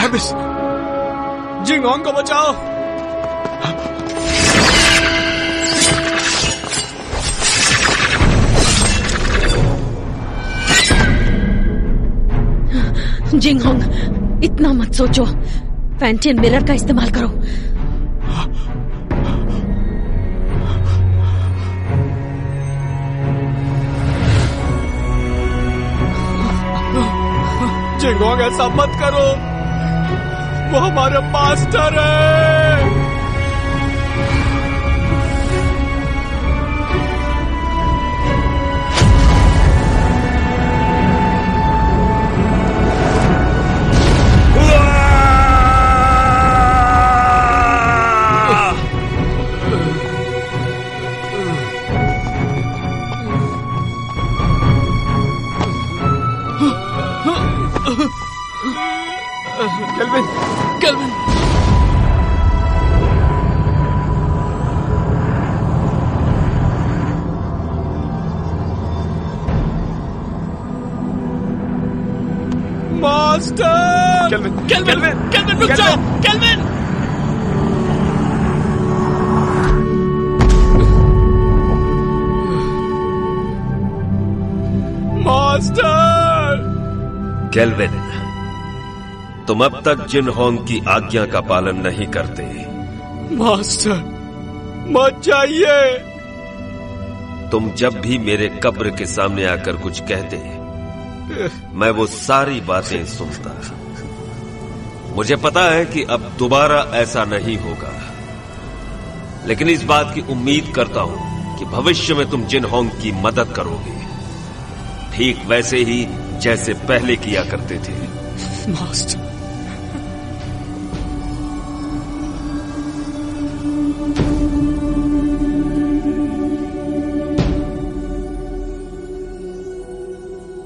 S2: एबिस, जिंगहोंग को बचाओ।
S9: जिंगहोंग, इतना मत सोचो। फैंटियन मिरर का इस्तेमाल करो।
S2: जिंगहोंग, ऐसा मत करो, वो हमारे मास्टर है।
S7: Kelvin, kelvin.
S2: Master!
S7: Kelvin, kelvin, kelvin, रुक जाओ! केल्विन!
S2: मास्टर!
S1: केल्विन, तुम अब तक जिनहोंग की आज्ञा का पालन नहीं करते।
S2: मास्टर, मत जाइए।
S1: तुम जब भी मेरे कब्र के सामने आकर कुछ कहते, मैं वो सारी बातें सुनता। मुझे पता है कि अब दोबारा ऐसा नहीं होगा, लेकिन इस बात की उम्मीद करता हूं कि भविष्य में तुम जिनहोंग की मदद करोगे, ठीक वैसे ही जैसे पहले किया करते थे।
S2: Master,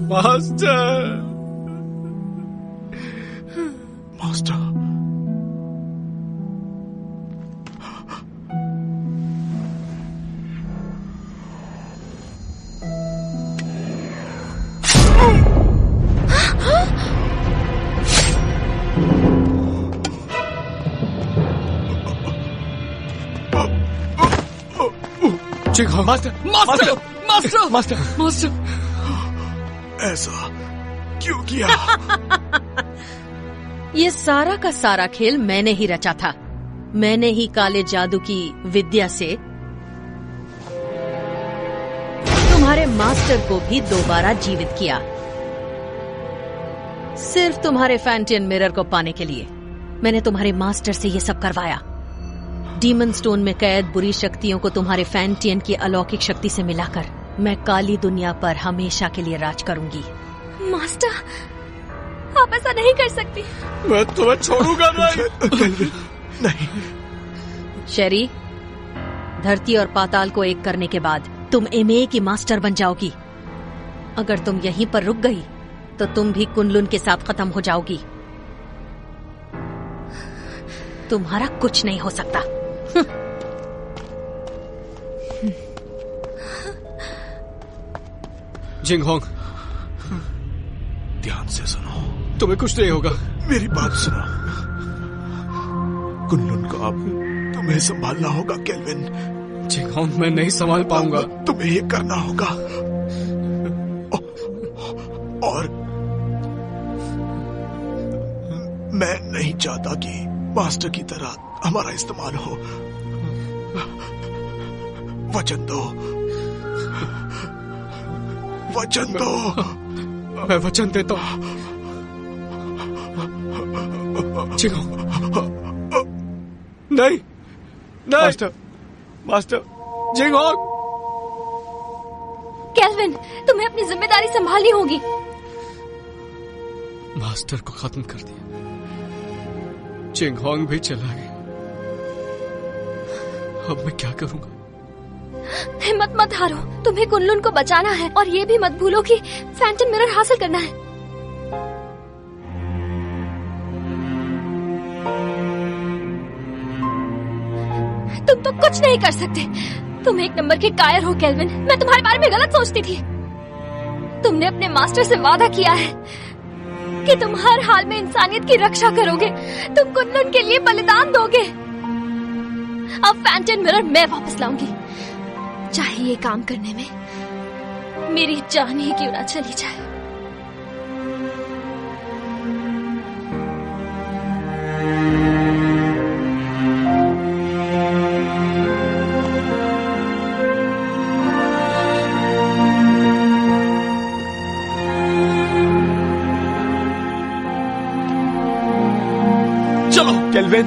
S2: master,
S6: master,
S2: Jinghong,
S7: master, master, master,
S2: master,
S7: master.
S6: ऐसा क्यों किया?
S9: ये सारा का सारा खेल मैंने ही रचा था। मैंने ही काले जादू की विद्या से तुम्हारे मास्टर को भी दोबारा जीवित किया, सिर्फ तुम्हारे फैंटियन मिरर को पाने के लिए। मैंने तुम्हारे मास्टर से ये सब करवाया। डीमन स्टोन में कैद बुरी शक्तियों को तुम्हारे फैंटियन की अलौकिक शक्ति से मिलाकर मैं काली दुनिया पर हमेशा के लिए राज करूंगी।
S11: मास्टर, आप ऐसा नहीं कर सकती।
S2: मैं तुम्हें छोड़ूंगा नहीं।
S6: नहीं।
S9: शेरी, धरती और पाताल को एक करने के बाद तुम एमए की मास्टर बन जाओगी। अगर तुम यहीं पर रुक गई तो तुम भी कुनलुन के साथ खत्म हो जाओगी। तुम्हारा कुछ नहीं हो सकता।
S2: जिंगहोंग,
S6: ध्यान से सुनो।
S2: तुम्हें कुछ नहीं होगा।
S6: मेरी बात सुनो। कुनलुन को अब तुम्हें संभालना होगा केल्विन।
S2: जिंगहोंग, मैं नहीं संभाल पाऊंगा।
S6: तुम्हें ये करना होगा। और मैं नहीं चाहता कि मास्टर की तरह हमारा इस्तेमाल हो। वचन दो, वचन दो।
S2: मैं वचन देता हूं। जिंगहोंग, नहीं, मास्टर, मास्टर, जिंगहोंग।
S11: केल्विन, तुम्हें अपनी जिम्मेदारी संभालनी होगी।
S2: मास्टर को खत्म कर दिया, जिंगहोंग भी चला गया। अब मैं क्या करूंगा?
S11: हिम्मत मत हारो, तुम्हें कुनलुन को बचाना है और ये भी मत भूलो कि फैंटम मिरर हासिल करना है। तुम तो कुछ नहीं कर सकते। तुम एक नंबर के कायर हो केल्विन। मैं तुम्हारे बारे में गलत सोचती थी। तुमने अपने मास्टर से वादा किया है कि तुम हर हाल में इंसानियत की रक्षा करोगे। तुम कुनलुन के लिए बलिदान दोगे। अब फैंटम मिरर मैं वापस लाऊंगी, चाहे ये काम करने में मेरी जान ही क्यों ना चली जाए।
S7: चलो
S6: केल्विन,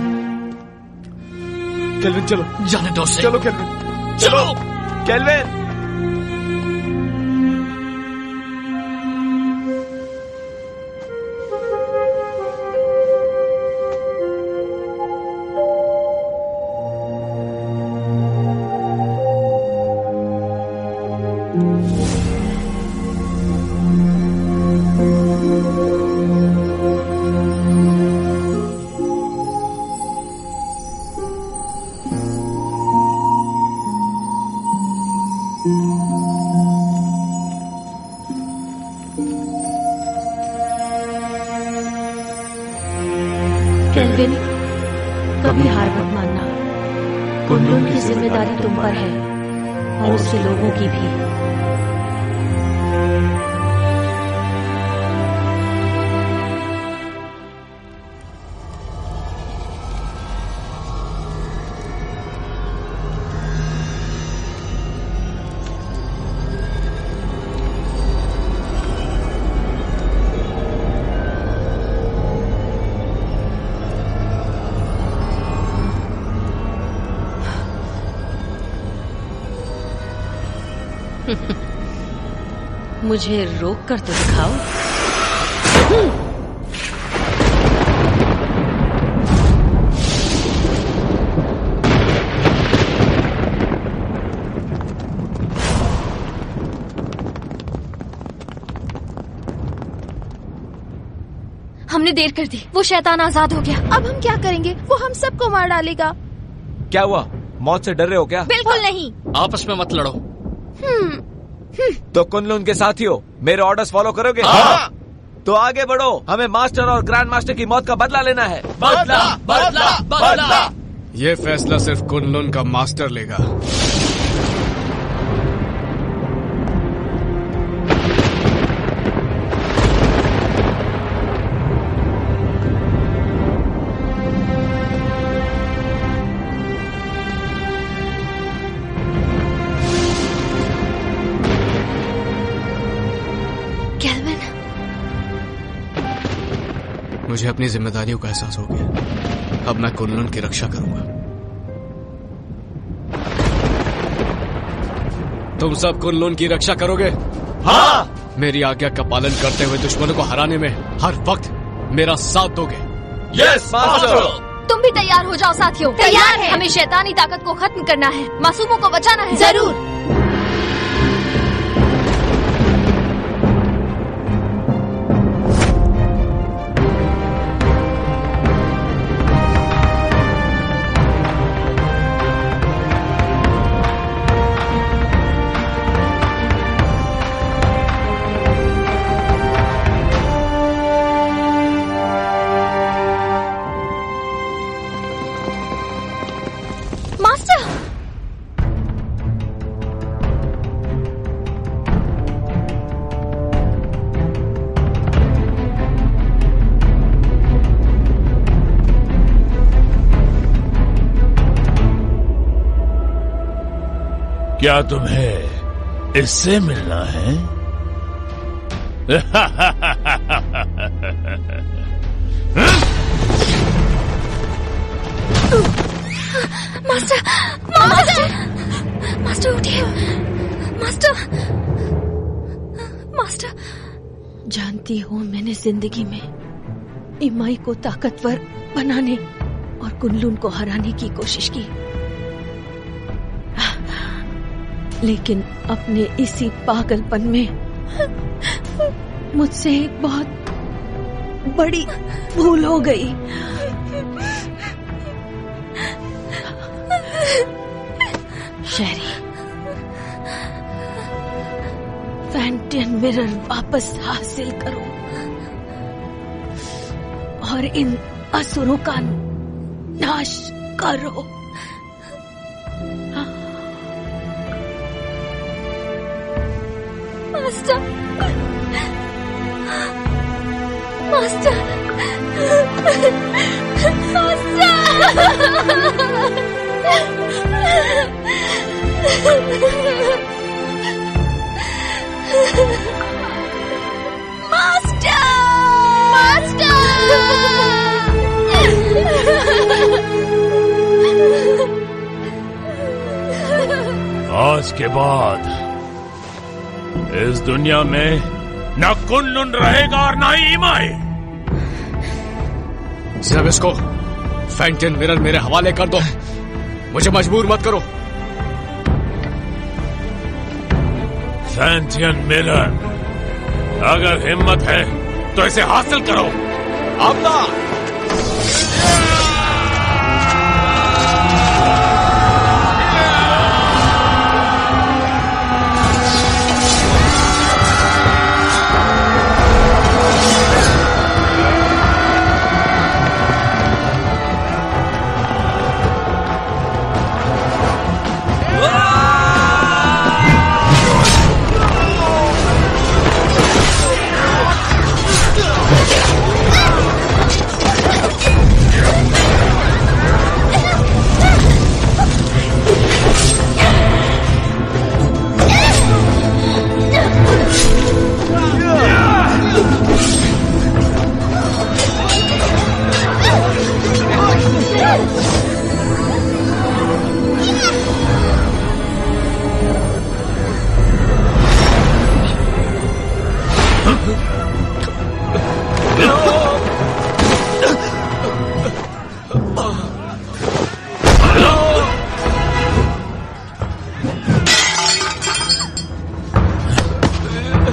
S6: केल्विन चलो,
S7: जाने दो उसे।
S6: चलो केल्विन, चलो केल्विन।
S4: केल्विन, कभी हार मत मानना। कुनलुन की जिम्मेदारी तुम पर है और उसके लोगों की भी।
S9: मुझे रोक कर तो दिखाओ।
S11: हमने देर कर दी, वो शैतान आजाद हो गया।
S5: अब हम क्या करेंगे? वो हम सबको मार डालेगा।
S8: क्या हुआ? मौत से डर रहे हो क्या?
S11: बिल्कुल नहीं।
S7: आपस में मत लड़ो।
S8: तो कुनलुन के साथी हो, मेरे ऑर्डर्स फॉलो करोगे?
S7: हाँ।
S8: तो आगे बढ़ो, हमें मास्टर और ग्रैंड मास्टर की मौत का बदला लेना है।
S7: बदला, बदला, बदला।
S2: ये फैसला सिर्फ कुनलुन का मास्टर लेगा। मुझे अपनी जिम्मेदारियों का एहसास हो गया। अब मैं कुनलुन की रक्षा करूंगा। तुम सब कुनलुन की रक्षा करोगे?
S8: हाँ।
S2: मेरी आज्ञा का पालन करते हुए दुश्मनों को हराने में हर वक्त मेरा साथ दोगे?
S8: Yes master.
S11: तुम भी तैयार हो जाओ साथियों।
S5: तैयार है।
S11: हमें शैतानी ताकत को खत्म करना है, मासूमों को बचाना है।
S5: जरूर।
S3: क्या तुम्हें इससे मिलना है?
S11: मास्टर, मास्टर, मास्टर उठिए, मास्टर, मास्टर।
S4: जानती हूँ मैंने जिंदगी में इमाई को ताकतवर बनाने और कुनलुन को हराने की कोशिश की, लेकिन अपने इसी पागलपन में मुझसे एक बहुत बड़ी भूल हो गई। शेरी, फैंटियन मिरर वापस हासिल करो और इन असुरों का नाश करो।
S11: मास्टर, मास्टर,
S3: आज के बाद इस दुनिया में न कुनलुन रहेगा और न ही इमाई।
S2: सिर्फ इसको फैंटियन मिरर मेरे हवाले कर दो, मुझे मजबूर मत करो।
S3: फैंटियन मिरर, अगर हिम्मत है तो इसे हासिल करो।
S2: आमना!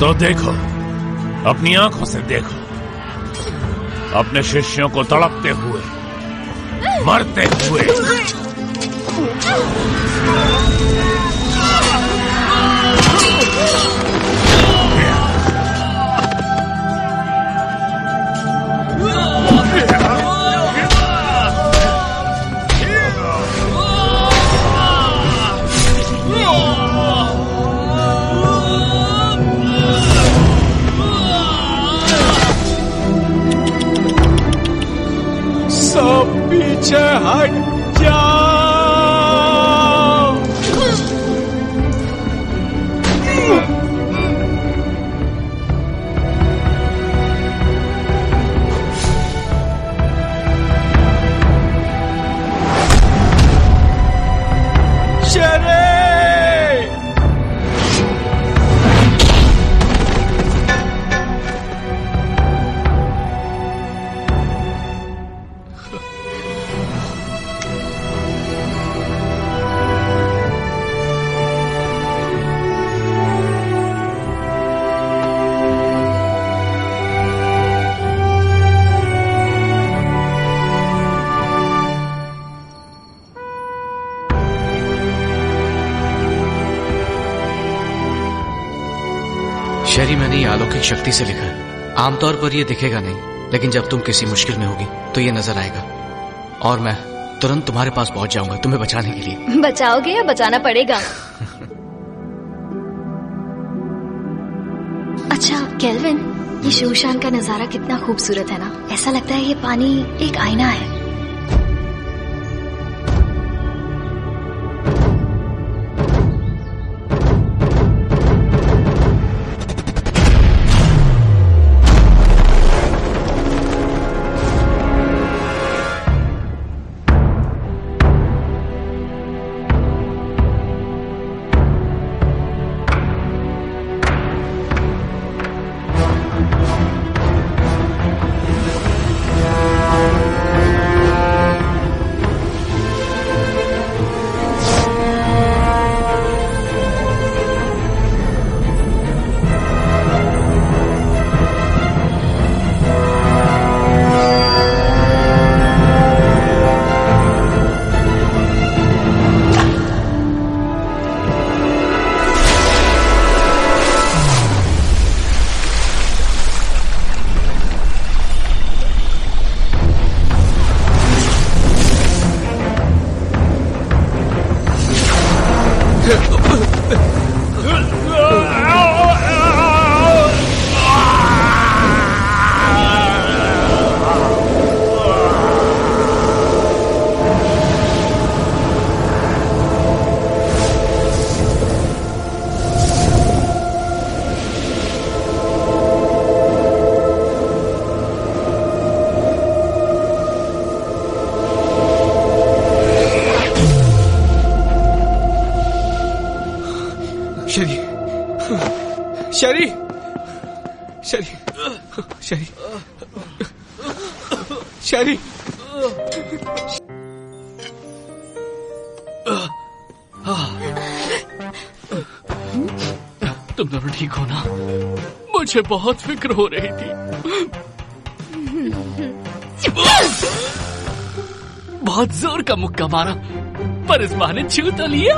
S3: तो देखो, अपनी आंखों से देखो, अपने शिष्यों को तड़पते हुए, मरते हुए।
S2: सब पीछे हट जाओ। शेरे! शेरी, मैंने ये अलौकिक शक्ति से लिखा है। आमतौर पर ये दिखेगा नहीं, लेकिन जब तुम किसी मुश्किल में होगी तो ये नजर आएगा और मैं तुरंत तुम्हारे पास पहुंच जाऊंगा तुम्हें बचाने के लिए।
S11: बचाओगे या बचाना पड़ेगा? अच्छा केल्विन, ये शूशान का नजारा कितना खूबसूरत है ना। ऐसा लगता है ये पानी एक आईना है।
S2: शरी, शरी, शरी, शरी।
S7: तुम दोनों ठीक हो ना? मुझे बहुत फिक्र हो रही थी। बहुत जोर का मुक्का मारा, पर इस बहाने छू तो लिया।